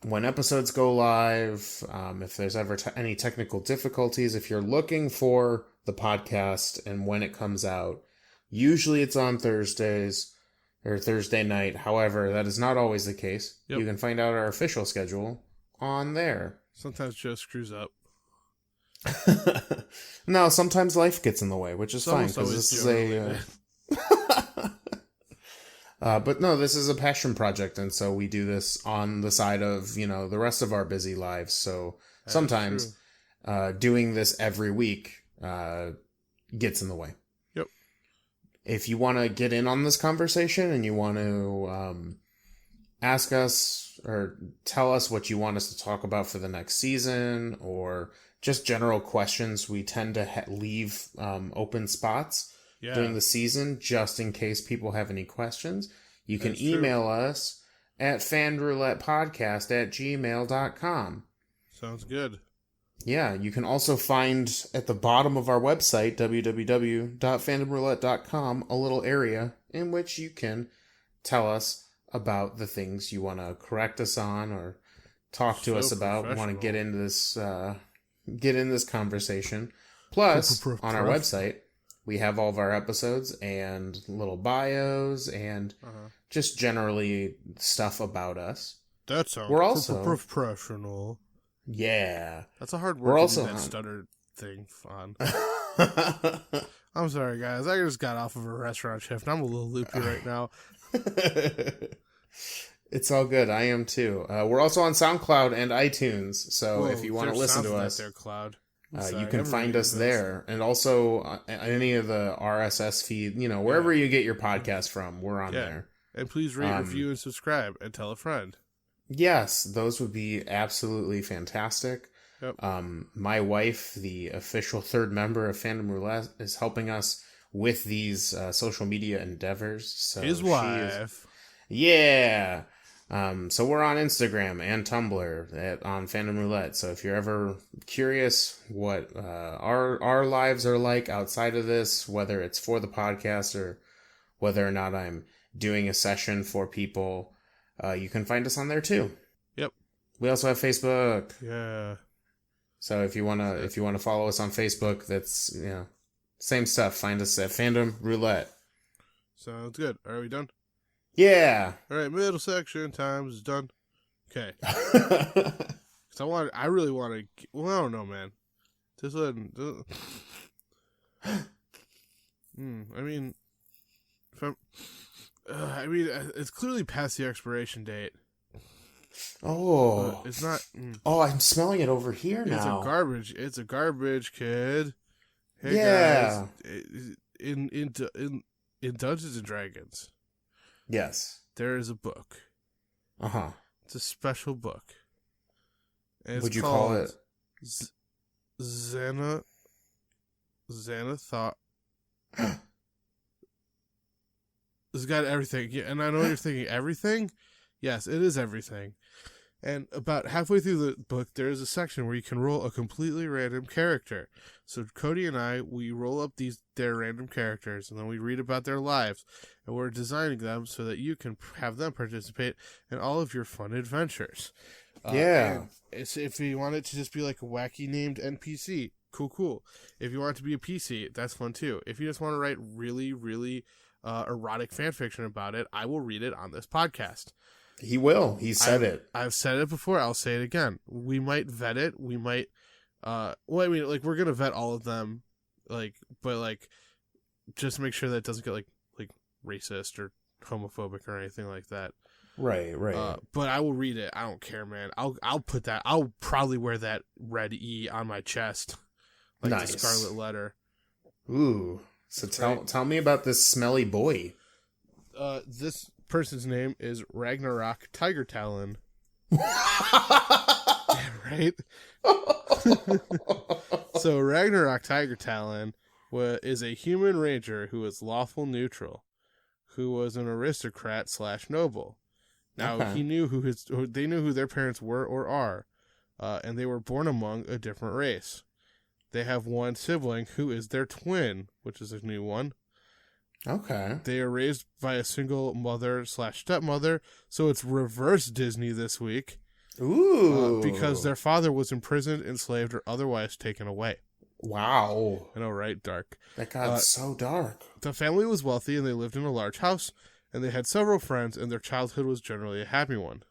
when episodes go live, if there's ever any technical difficulties, if you're looking for the podcast and when it comes out. Usually it's on Thursdays or Thursday night. However, that is not always the case. Yep. You can find out our official schedule on there. Sometimes Joe screws up. No, sometimes life gets in the way, which is fine, because this is a... but no, this is a passion project, and so we do this on the side of, the rest of our busy lives. So sometimes doing this every week gets in the way. Yep. If you want to get in on this conversation and you want to ask us or tell us what you want us to talk about for the next season, or just general questions, we tend to leave open spots during the season, just in case people have any questions. You can email us at fanroulettepodcast@gmail.com. Sounds good. Yeah, you can also find at the bottom of our website, www.fandomroulette.com, a little area in which you can tell us about the things you want to correct us on or talk to us about, want to get into this conversation. Plus, on our website, we have all of our episodes and little bios and just generally stuff about us. That sounds professional. Yeah. That's a hard word to do that stutter thing on. I'm sorry, guys. I just got off of a restaurant shift. I'm a little loopy right now. It's all good. I am too. We're also on SoundCloud and iTunes. So if you want to listen to us, there, Cloud. You can find us there, and also any of the RSS feed, wherever you get your podcast from, we're on there. And please rate, review, and subscribe, and tell a friend. Yes, those would be absolutely fantastic. Yep. My wife, the official third member of Fandom Roulette, is helping us with these social media endeavors. So his wife. Yeah. So we're on Instagram and Tumblr on Fandom Roulette. So if you're ever curious what our lives are like outside of this, whether it's for the podcast or whether or not I'm doing a session for people, you can find us on there too. Yep. We also have Facebook. Yeah. So if you wanna follow us on Facebook, that's same stuff. Find us at Fandom Roulette. Sounds good. Are we done? Yeah. All right, middle section time is done. Okay. I really want to. Well, I don't know, man. This one. I mean, it's clearly past the expiration date. Oh, it's not. Oh, I'm smelling it over here now. It's a garbage, kid. Hey yeah. Guys, in Dungeons and Dragons. Yes. There is a book. Uh-huh. It's a special book. Would you call it? Xanathought. It's got everything. Yeah, and I know you're thinking everything. Yes, it is everything. And about halfway through the book, there is a section where you can roll a completely random character. So Cody and I, we roll up their random characters, and then we read about their lives, and we're designing them so that you can have them participate in all of your fun adventures. Yeah. If you want it to just be like a wacky named NPC, cool. If you want it to be a PC, that's fun too. If you just want to write really, really erotic fan fiction about it, I will read it on this podcast. He will. He said it. I've said it before. I'll say it again. We might vet it. We might. We're gonna vet all of them, but just make sure that it doesn't get like racist or homophobic or anything like that. Right. But I will read it. I don't care, man. I'll put that. I'll probably wear that red E on my chest, like nice. the Scarlet Letter. Ooh. So tell me about this smelly boy. This person's name is Ragnarok Tiger Talon. Right? So Ragnarok Tiger Talon is a human ranger who is lawful neutral, who was an aristocrat / noble. Now okay. they knew who their parents were or are, and they were born among a different race. They have one sibling who is their twin, which is a new one. Okay. They are raised by a single mother / stepmother, so it's reverse Disney this week. Ooh. Because their father was imprisoned, enslaved, or otherwise taken away. Wow. I know, right? Dark. That got so dark. The family was wealthy, and they lived in a large house, and they had several friends, and their childhood was generally a happy one.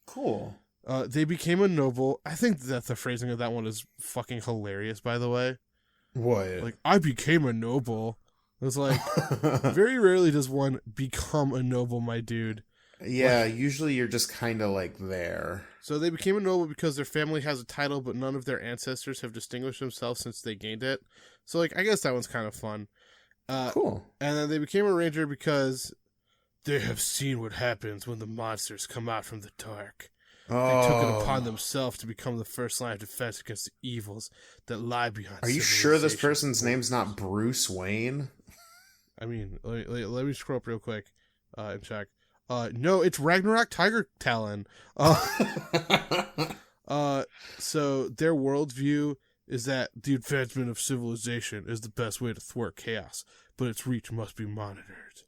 Cool. They became a noble. I think that the phrasing of that one is fucking hilarious, by the way. What? I became a noble. It's very rarely does one become a noble, my dude. Yeah, usually you're just kind of there. So they became a noble because their family has a title, but none of their ancestors have distinguished themselves since they gained it. So, I guess that one's kind of fun. Cool. And then they became a ranger because they have seen what happens when the monsters come out from the dark. They took it upon themselves to become the first line of defense against the evils that lie behind. Are you sure this person's name's not Bruce Wayne? I mean, let me scroll up real quick and check. No, it's Ragnarok Tiger Talon. So their worldview is that the advancement of civilization is the best way to thwart chaos, but its reach must be monitored.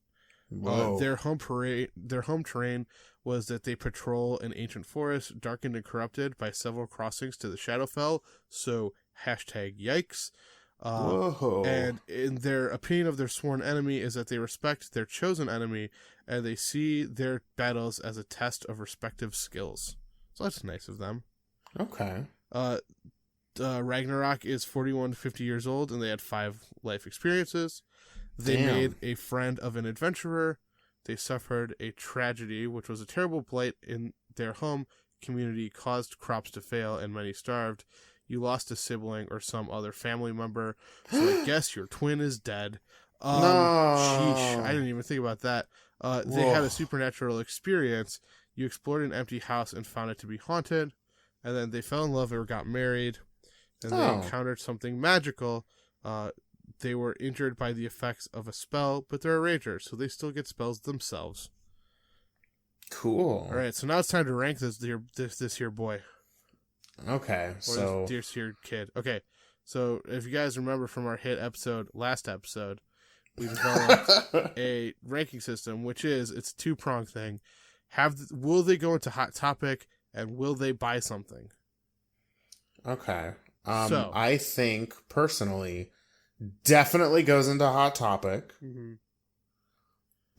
Their home terrain was that they patrol an ancient forest, darkened and corrupted by several crossings to the Shadowfell. So #yikes. And in their opinion of their sworn enemy is that they respect their chosen enemy, and they see their battles as a test of respective skills. So that's nice of them. Okay. Ragnarok is 41 to 50 years old, and they had 5 life experiences. They made a friend of an adventurer. They suffered a tragedy, which was a terrible blight in their home community, caused crops to fail, and many starved. you lost a sibling or some other family member. So I guess your twin is dead. No. Sheesh, I didn't even think about that. They had Whoa. a supernatural experience. You explored an empty house and found it to be haunted. And then they fell in love or got married. And they encountered something magical. They were injured by the effects of a spell, but they're a ranger, so they still get spells themselves. Cool. All right, so now it's time to rank this here boy. Okay, Or so this here kid. Okay, so if you guys remember from our last episode, we developed a ranking system, which is it's a 2-pronged thing. Will they go into Hot Topic, and will they buy something? okay. So I think personally, definitely goes into Hot Topic. Mm-hmm.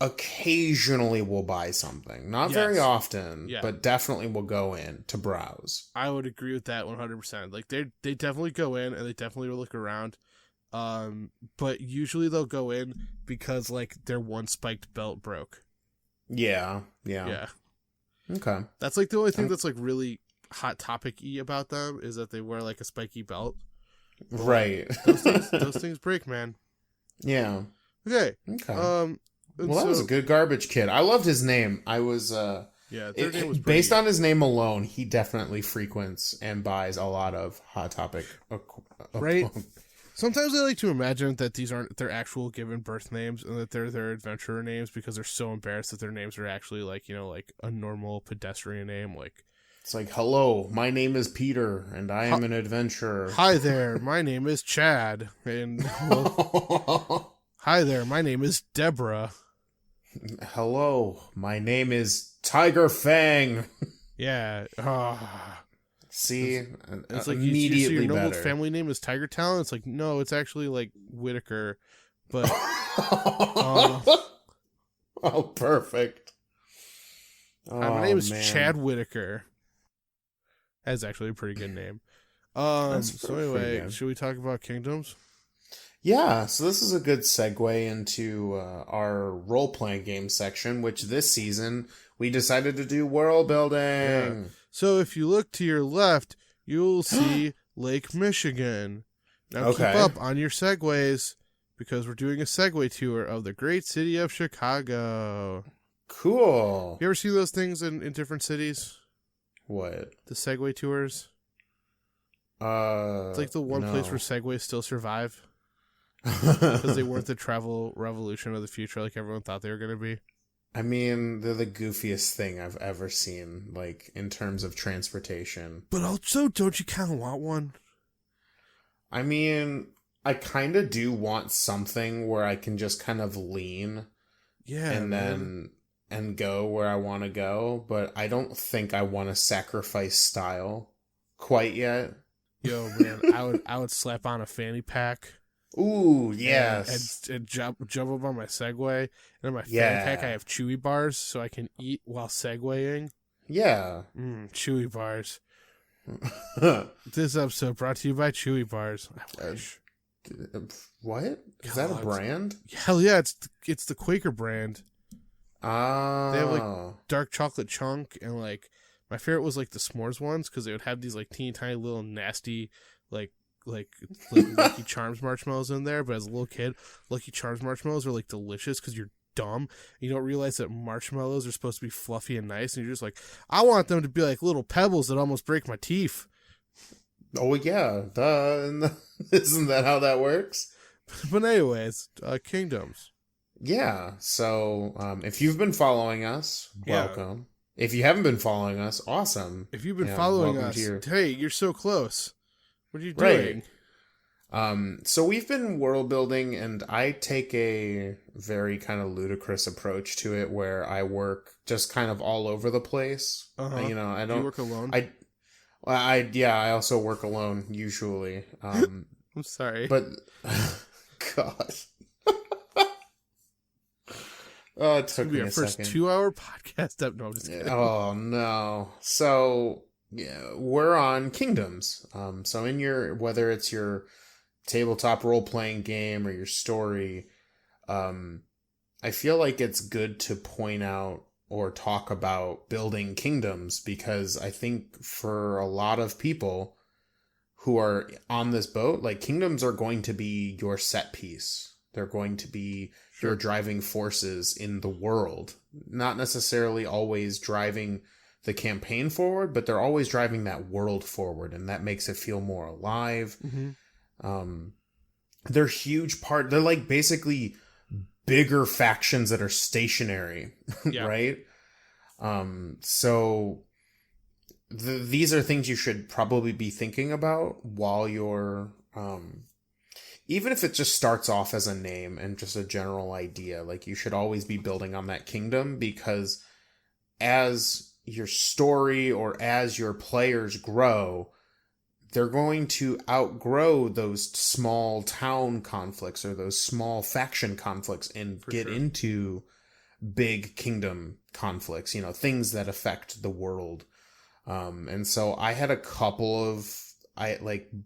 Occasionally will buy something. Not very often, but definitely will go in to browse. I would agree with that 100%. Like they definitely go in and they definitely will look around. But usually they'll go in because like their one spiked belt broke. Yeah. Okay. That's like the only thing that's like really Hot Topic-y about them is that they wear like a spiky belt. Right. Those things break, man. Yeah. Okay. Well, that was a good garbage kid. I loved his name. I was their name was based on his name alone, he definitely frequents and buys a lot of Hot Topic. Right? Sometimes I like to imagine that these aren't their actual given birth names and that they're their adventurer names because they're so embarrassed that their names are actually like, like a normal pedestrian name. Like, it's like, hello, my name is Peter and I am an adventurer. Hi there, my name is Chad. And hi there, my name is Deborah. Hello, my name is Tiger Fang. Yeah. See, it's like immediately so your normal better. family name is Tiger Talon. It's like, no, it's actually like Whitaker, but oh, perfect. my name is Chad Whitaker. That's actually a pretty good name. So anyway, should we talk about Kingdoms? Yeah, so this is a good segue into our role-playing game section, which this season we decided to do world building. Yeah. So if you look to your left, you'll see Lake Michigan. Now keep up on your segues because we're doing a Segway tour of the great city of Chicago. Cool. You ever see those things in different cities? What? The Segway tours? It's like the one place where Segways still survive. Because they weren't the travel revolution of the future like everyone thought they were going to be. I mean, they're the goofiest thing I've ever seen, like, in terms of transportation. But also, don't you kind of want one? I mean, I kind of do want something where I can just kind of lean. Yeah, and go where I want to go, but I don't think I want to sacrifice style quite yet. Yo, man, I would slap on a fanny pack. Ooh, yes. And jump up on my Segway. And in my fanny pack, I have Chewy bars so I can eat while Segwaying. Yeah. Chewy bars. This episode brought to you by Chewy bars. I wish. What? Is that a brand? Hell yeah, it's the Quaker brand. Ah. They have like dark chocolate chunk and like my favorite was like the s'mores ones because they would have these like teeny tiny little nasty like Lucky Charms marshmallows in there. But as a little kid, Lucky Charms marshmallows are like delicious because you're dumb. You don't realize that marshmallows are supposed to be fluffy and nice, and you're just like, I want them to be like little pebbles that almost break my teeth. Oh yeah, duh. Isn't that how that works? But anyways, Kingdoms. Yeah. So if you've been following us, welcome. If you haven't been following us, awesome. If you've been following us, hey, you're so close. What are you doing? Right. So we've been world building, and I take a very kind of ludicrous approach to it, where I work just kind of all over the place. I don't. Do you work alone? I also work alone usually. I'm sorry, but God. Oh, it took me a second. First 2-hour podcast up. No, I'm just kidding. Oh no. So yeah, we're on Kingdoms. So in whether it's your tabletop role playing game or your story, I feel like it's good to point out or talk about building kingdoms, because I think for a lot of people who are on this boat, like kingdoms are going to be your set piece. They're going to be your driving forces in the world. Not necessarily always driving the campaign forward, but they're always driving that world forward, and that makes it feel more alive. They're huge part. They're like basically bigger factions that are stationary, right? So these are things you should probably be thinking about while you're, even if it just starts off as a name and just a general idea, like you should always be building on that kingdom, because as your story or as your players grow, they're going to outgrow those small town conflicts or those small faction conflicts and get into big kingdom conflicts, you know, things that affect the world. And so I had a couple of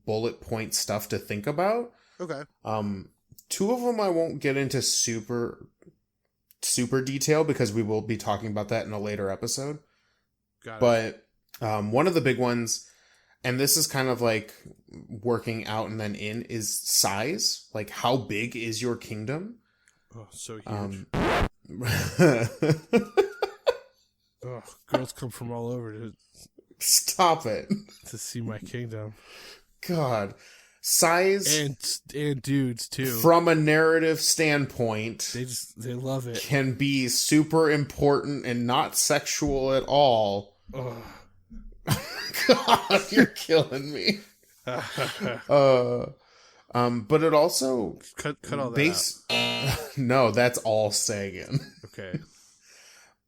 bullet point stuff to think about. Okay. Two of them I won't get into super detail because we will be talking about that in a later episode. Got it. But one of the big ones, and this is kind of like working out and then in, is size. Like, how big is your kingdom? Oh, so huge. Girls come from all over to Stop it. to see my kingdom. God. Size And dudes too. from a narrative standpoint, They love it. can be super important and not sexual at all. Ugh. God, you're killing me. But it also cut all that out. No, that's all Sagan. Okay.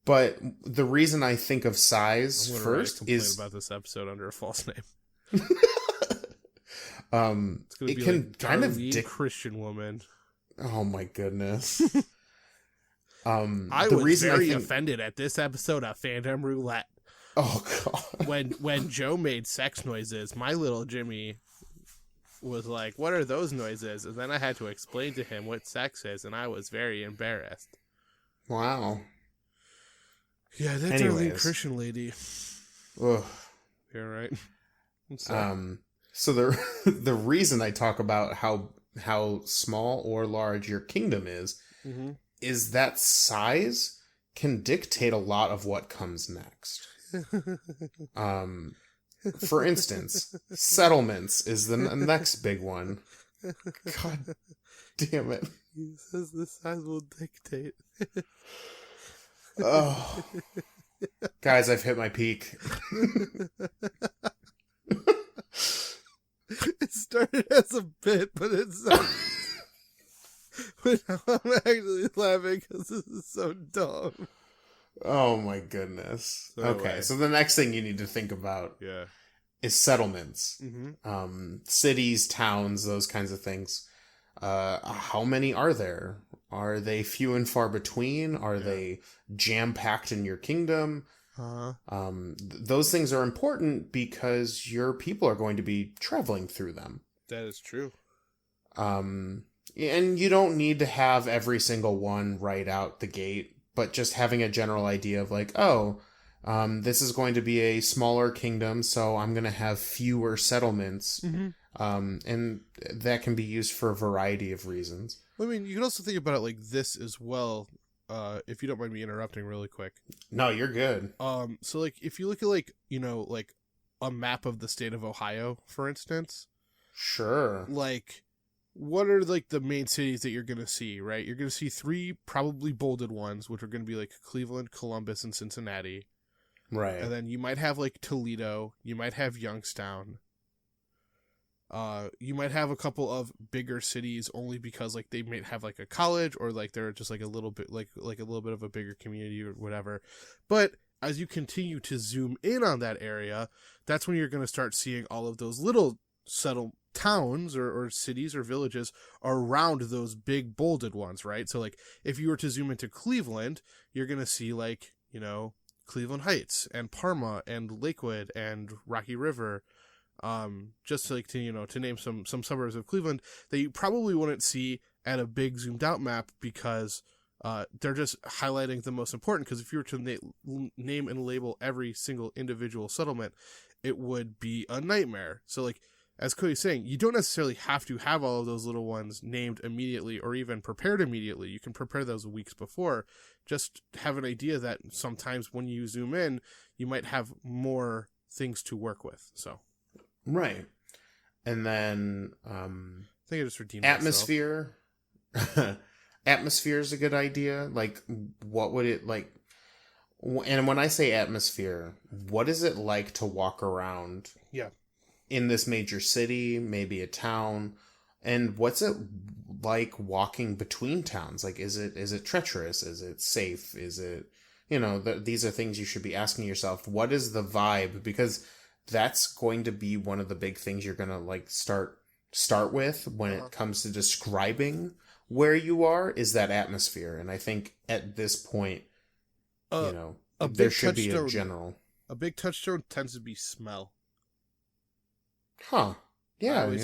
But the reason I think of size I'm gonna first is about this episode under a false name. It's It's it be can like kind of Darlene Christian woman. Oh my goodness. I the was reason very I think... offended at this episode of Fandom Roulette. Oh god. When Joe made sex noises, my little Jimmy was like, "What are those noises?" And then I had to explain to him what sex is, and I was very embarrassed. Wow. Yeah, that Anyways. Darlene Christian lady. Ugh. You're right. I'm sorry. So the reason I talk about how small or large your kingdom is that size can dictate a lot of what comes next. For instance, settlements is the next big one. God damn it. He says the size will dictate. Oh. Guys, I've hit my peak. It started as a bit, but it's but now I'm actually laughing because this is so dumb. Oh my goodness. So okay, anyway. so the next thing you need to think about is settlements. Cities, towns, those kinds of things. How many are there? Are they few and far between? Are they jam-packed in your kingdom? Those things are important because your people are going to be traveling through them. That is true. And you don't need to have every single one right out the gate, but just having a general idea of like, this is going to be a smaller kingdom, so I'm going to have fewer settlements. And that can be used for a variety of reasons. I mean, you can also think about it like this as well. If you don't mind me interrupting really quick. No, you're good. So like if you look at like, you know, like a map of the state of Ohio, for instance. Sure. Like, what are like the main cities that you're going to see, right? You're going to see 3 probably bolded ones, which are going to be like Cleveland, Columbus, and Cincinnati. Right. And then you might have like Toledo. You might have Youngstown. You might have a couple of bigger cities only because like they might have like a college or like they're just like a little bit like a little bit of a bigger community or whatever. But as you continue to zoom in on that area, that's when you're going to start seeing all of those little settled towns or cities or villages around those big bolded ones, right? So like if you were to zoom into Cleveland, you're going to see like, you know, Cleveland Heights and Parma and Lakewood and Rocky River. Just to, like, to, you know, to name some suburbs of Cleveland that you probably wouldn't see at a big zoomed out map because they're just highlighting the most important. Because if you were to name and label every single individual settlement, it would be a nightmare. So like as Cody's saying, you don't necessarily have to have all of those little ones named immediately or even prepared immediately. You can prepare those weeks before. Just have an idea that sometimes when you zoom in, you might have more things to work with. So, right. And then I think I just redeemed atmosphere. Atmosphere is a good idea. Like, what would it like? And when I say atmosphere, what is it like to walk around? Yeah. In this major city, maybe a town, and what's it like walking between towns? Like, is it treacherous? Is it safe? Is it, these are things you should be asking yourself. What is the vibe? Because that's going to be one of the big things you're gonna like start with when it comes to describing where you are, is that atmosphere. And I think at this point, there should be a general. A big touchstone tends to be smell. Huh. Yeah. I always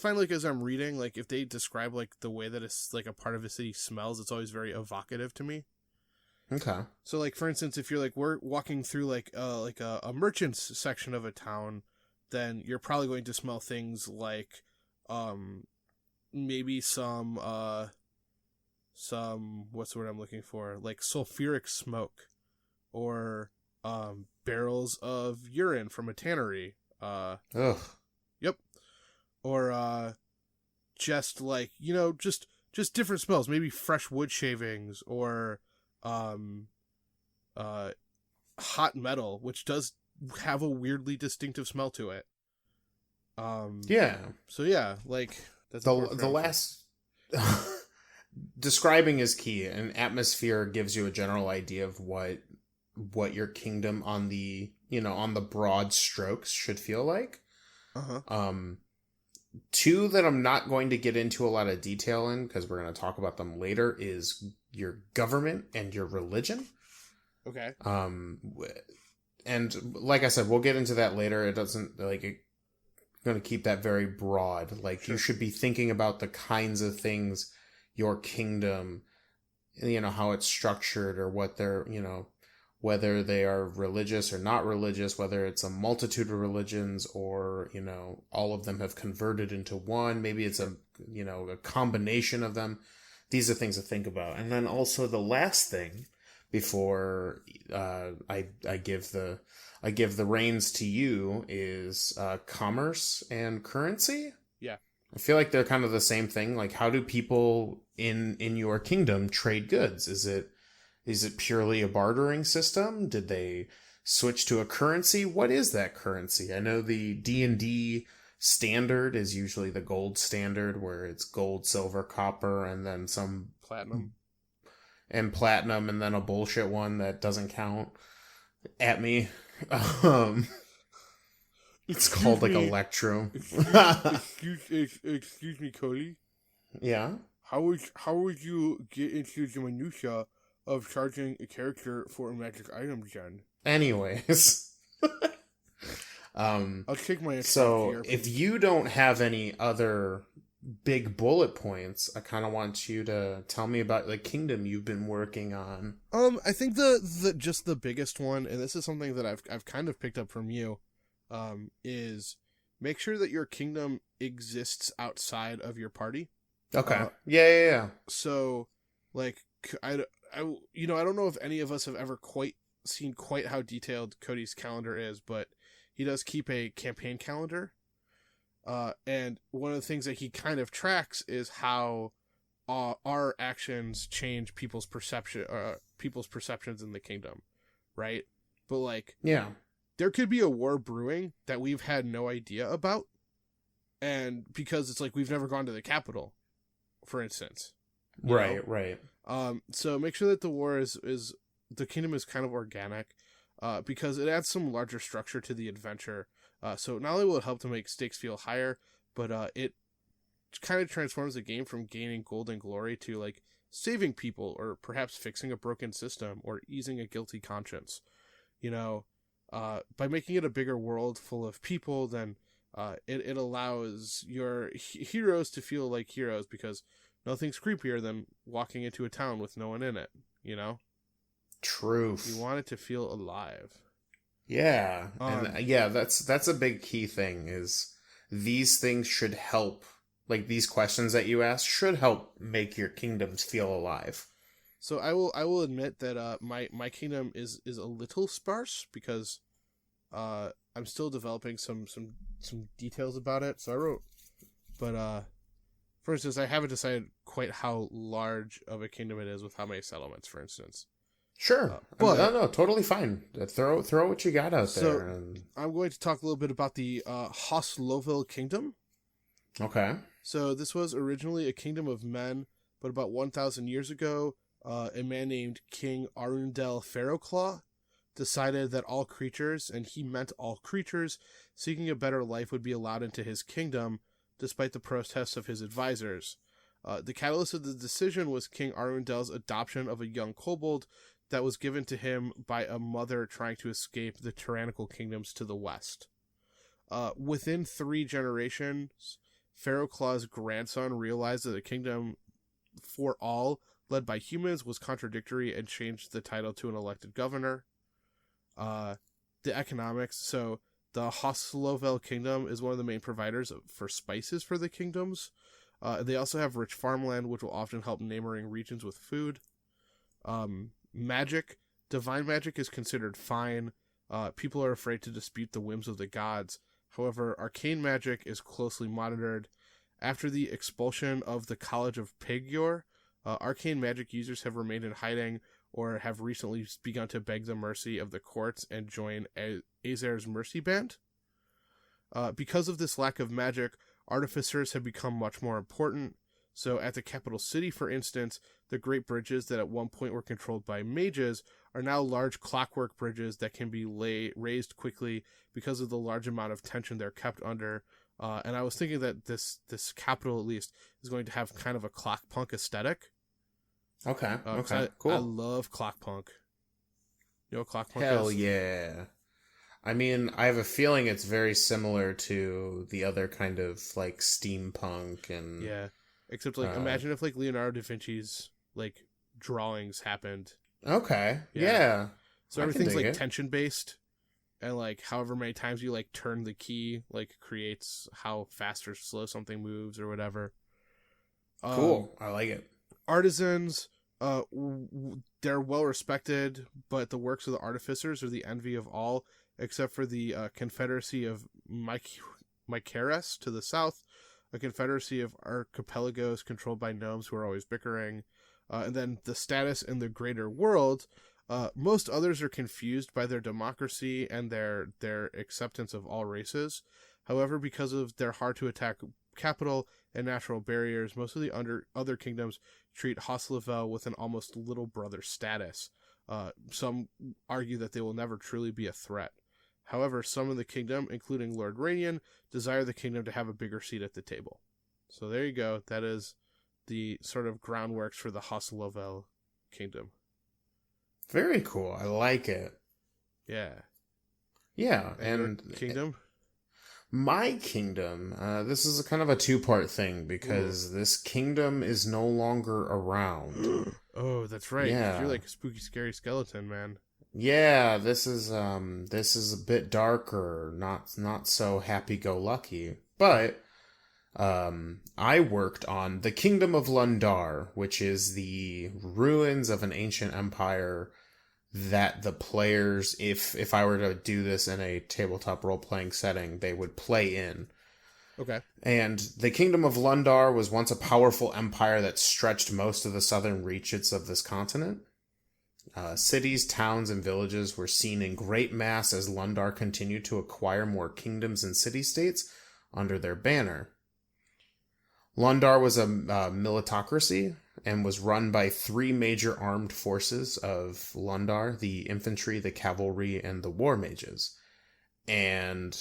find like as I'm reading, like if they describe like the way that it's like a part of a city smells, it's always very evocative to me. Okay. So like for instance, if you're like we're walking through like a merchant's section of a town, then you're probably going to smell things like maybe some what's the word I'm looking for? Like sulfuric smoke or barrels of urine from a tannery. Ugh. Yep. Or just like, just different smells, maybe fresh wood shavings or hot metal, which does have a weirdly distinctive smell to it. Yeah. So yeah, like that's the last describing is key, and atmosphere gives you a general idea of what your kingdom on the broad strokes should feel like. Two that I'm not going to get into a lot of detail in because we're going to talk about them later is your government and your religion. Okay. And like I said, we'll get into that later. It doesn't going to keep that very broad. Like, sure. You should be thinking about the kinds of things your kingdom, how it's structured or what they're, whether they are religious or not religious, whether it's a multitude of religions or, all of them have converted into one. Maybe it's a combination of them. These are things to think about. And then also the last thing before I give the reins to you is commerce and currency. Yeah. I feel like they're kind of the same thing. Like, how do people in your kingdom trade goods? Is it purely a bartering system? Did they switch to a currency? What is that currency? I know the D&D standard is usually the gold standard, where it's gold, silver, copper, and then some platinum, and then a bullshit one that doesn't count at me. It's called like Electrum. Excuse me, Cody. Yeah. How would you get into the minutia of charging a character for a magic item gen? Anyways. I'll take my so if you don't have any other big bullet points, I kind of want you to tell me about the kingdom you've been working on. I think the biggest one, and this is something that I've kind of picked up from you, is make sure that your kingdom exists outside of your party. Okay. Yeah. So, like, I don't know if any of us have ever seen quite how detailed Cody's calendar is, but he does keep a campaign calendar. And one of the things that he kind of tracks is how our actions change people's perceptions in the kingdom, right? But like, yeah, there could be a war brewing that we've had no idea about, and because it's like we've never gone to the capital, for instance. Right. So make sure that the war is the kingdom is kind of organic, because it adds some larger structure to the adventure. So not only will it help to make stakes feel higher, but it kind of transforms the game from gaining gold and glory to like saving people or perhaps fixing a broken system or easing a guilty conscience. By making it a bigger world full of people, then it allows your heroes to feel like heroes, because nothing's creepier than walking into a town with no one in it, Truth. You want it to feel alive. Yeah. And that's a big key thing is these things should help, like these questions that you ask should help make your kingdoms feel alive. So I will admit that my kingdom is a little sparse because I'm still developing some details about it. So I wrote, but for instance, I haven't decided quite how large of a kingdom it is with how many settlements, for instance. Sure, but no, totally fine. Throw what you got out there. And... I'm going to talk a little bit about the Hoslovil Kingdom. Okay. So this was originally a kingdom of men, but about 1,000 years ago, a man named King Arundel Pharaohclaw decided that all creatures, and he meant all creatures, seeking a better life would be allowed into his kingdom, despite the protests of his advisors. The catalyst of the decision was King Arundel's adoption of a young kobold that was given to him by a mother trying to escape the tyrannical kingdoms to the west. Within 3 generations, Pharaohclaw's grandson realized that a kingdom for all, led by humans, was contradictory and changed the title to an elected governor. The economics, so the Hoslovil Kingdom is one of the main providers for spices for the kingdoms. They also have rich farmland, which will often help neighboring regions with food. Magic. Divine magic is considered fine. People are afraid to dispute the whims of the gods. However, arcane magic is closely monitored. After the expulsion of the College of Pegyor, arcane magic users have remained in hiding or have recently begun to beg the mercy of the courts and join Aezir's Mercy Band. Because of this lack of magic, artificers have become much more important. So at the capital city, for instance, the great bridges that at one point were controlled by mages are now large clockwork bridges that can be raised quickly because of the large amount of tension they're kept under. And I was thinking that this capital, at least, is going to have kind of a clockpunk aesthetic. Okay, cool. I love clockpunk. You know what clockpunk Hell is? Yeah. I mean, I have a feeling it's very similar to the other kind of, like, steampunk and... Yeah. Except, like, imagine if, like, Leonardo da Vinci's, like, drawings happened. Okay. Yeah. So everything's, like, tension-based. And, like, however many times you, like, turn the key, like, creates how fast or slow something moves or whatever. Cool. I like it. Artisans, they're well-respected, but the works of the artificers are the envy of all, except for the Confederacy of Mycares to the south, a confederacy of archipelagos controlled by gnomes who are always bickering, and then the status in the greater world. Most others are confused by their democracy and their acceptance of all races. However, because of their hard-to-attack capital and natural barriers, most of the other kingdoms treat Hoslovil with an almost little brother status. Some argue that they will never truly be a threat. However, some of the kingdom, including Lord Rainian, desire the kingdom to have a bigger seat at the table. So there you go. That is the sort of groundworks for the Hoslovil kingdom. Very cool. I like it. Yeah. Yeah, and kingdom? My kingdom, this is a kind of a 2-part thing because this kingdom is no longer around. Oh, that's right. Yeah. You're like a spooky, scary skeleton, man. Yeah, this is a bit darker, not so happy-go-lucky. But I worked on the Kingdom of Lundar, which is the ruins of an ancient empire that the players, if I were to do this in a tabletop role-playing setting, they would play in. Okay. And the Kingdom of Lundar was once a powerful empire that stretched most of the southern reaches of this continent. Cities, towns, and villages were seen in great mass as Lundar continued to acquire more kingdoms and city-states under their banner. Lundar was a militocracy and was run by 3 major armed forces of Lundar: the infantry, the cavalry, and the war mages. And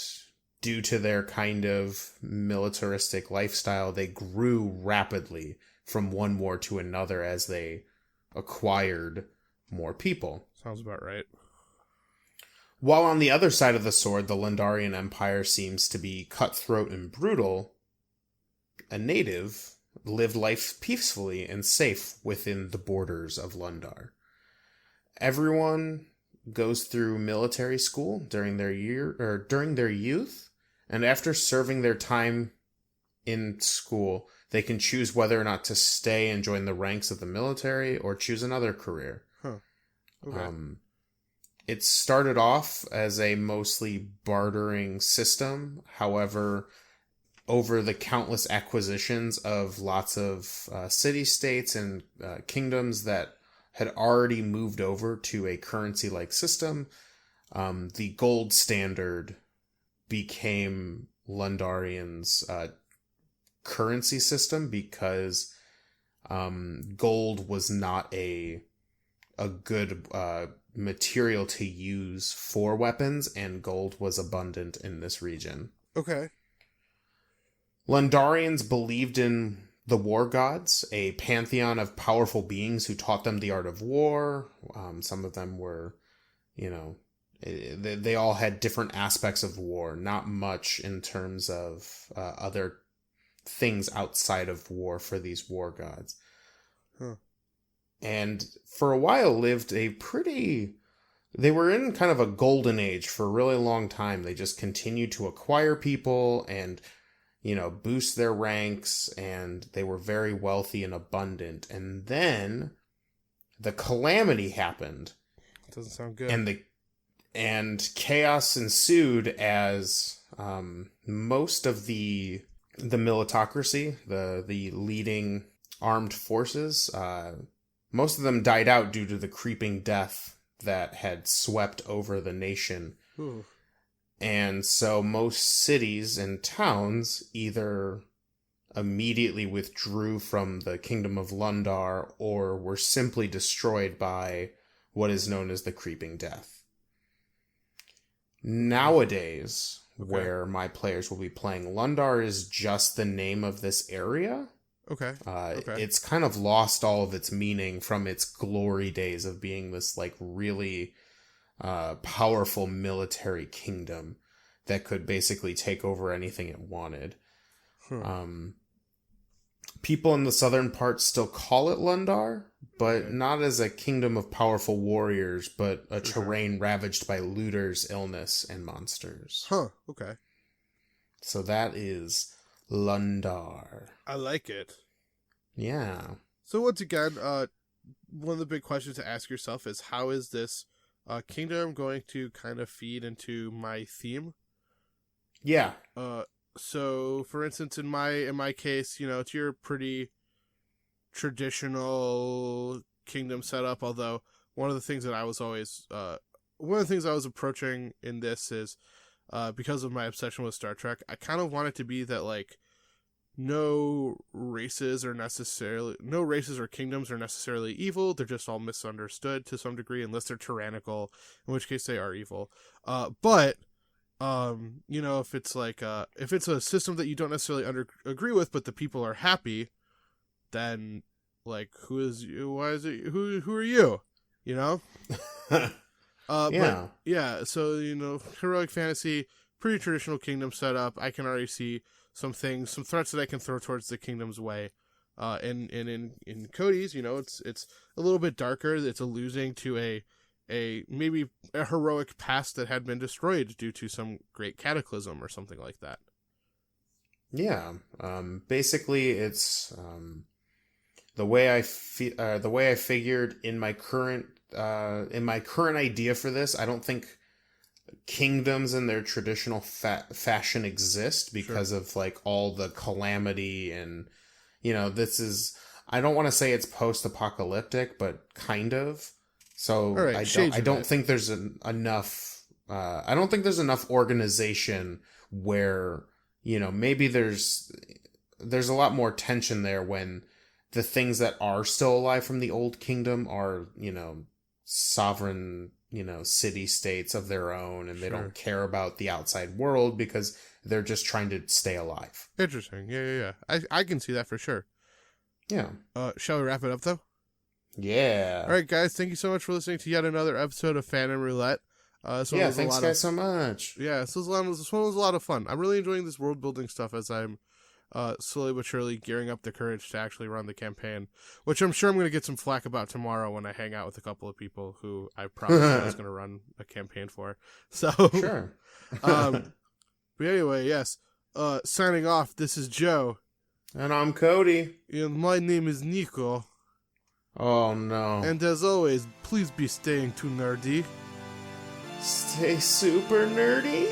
due to their kind of militaristic lifestyle, they grew rapidly from one war to another as they acquired more people. Sounds about right. While on the other side of the sword, the Lundarian Empire seems to be cutthroat and brutal, a native lived life peacefully and safe within the borders of Lundar. Everyone goes through military school during their youth, and after serving their time in school, they can choose whether or not to stay and join the ranks of the military or choose another career. Huh. Okay. It started off as a mostly bartering system. However, over the countless acquisitions of lots of city-states and kingdoms that had already moved over to a currency-like system, the gold standard became Lundarian's currency system because gold was not a good material to use for weapons, and gold was abundant in this region. Okay. Lundarians believed in the war gods, a pantheon of powerful beings who taught them the art of war. Some of them were, they all had different aspects of war, not much in terms of other things outside of war for these war gods. Huh. And for a while lived they were in kind of a golden age for a really long time. They just continued to acquire people and, boost their ranks, and they were very wealthy and abundant. And then the calamity happened. Doesn't sound good. And chaos ensued as most of the militocracy, the leading armed forces, most of them died out due to the creeping death that had swept over the nation. Ooh. And so most cities and towns either immediately withdrew from the Kingdom of Lundar or were simply destroyed by what is known as the creeping death. Nowadays, where my players will be playing, Lundar is just the name of this area. Okay. It's kind of lost all of its meaning from its glory days of being this really powerful military kingdom that could basically take over anything it wanted. People in the southern part still call it Lundar, but not as a kingdom of powerful warriors, but a terrain ravaged by looters, illness, and monsters. Okay. So that is Lundar. I like it. Yeah. So once again, one of the big questions to ask yourself is, how is this kingdom going to kind of feed into my theme? Yeah. So for instance, in my case, it's your pretty traditional kingdom setup. Although one of the things I was approaching in this is, because of my obsession with Star Trek, I kind of want it to be that no races or kingdoms are necessarily evil. They're just all misunderstood to some degree, unless they're tyrannical, in which case they are evil. But if it's if it's a system that you don't necessarily agree with, but the people are happy, then who are you? Yeah. But yeah, so heroic fantasy, pretty traditional kingdom setup. I can already see some threats that I can throw towards the kingdom's way. In Cody's, it's a little bit darker. It's alluding to maybe a heroic past that had been destroyed due to some great cataclysm or something like that. Yeah. Basically, it's the way I figured in my current idea for this. I don't think kingdoms in their traditional fashion exist because of all the calamity and this is, I don't want to say it's post-apocalyptic, but kind of. So right, I don't think there's enough organization where maybe there's a lot more tension there when the things that are still alive from the old kingdom are sovereign city states of their own, and they don't care about the outside world because they're just trying to stay alive. Interesting. Yeah. I can see that for sure. Yeah. Shall we wrap it up though? Yeah. All right, guys. Thank you so much for listening to yet another episode of Phantom Roulette. Thanks guys so much. Yeah, this one was a lot of fun. I'm really enjoying this world building stuff as I'm slowly but surely gearing up the courage to actually run the campaign, which I'm sure I'm going to get some flack about tomorrow when I hang out with a couple of people who I promised I was going to run a campaign for. So sure. But anyway, yes. Signing off, this is Joe. And I'm Cody. And my name is Nico. Oh no. And as always, please be staying too nerdy. Stay super nerdy.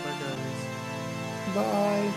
Bye, guys. Bye.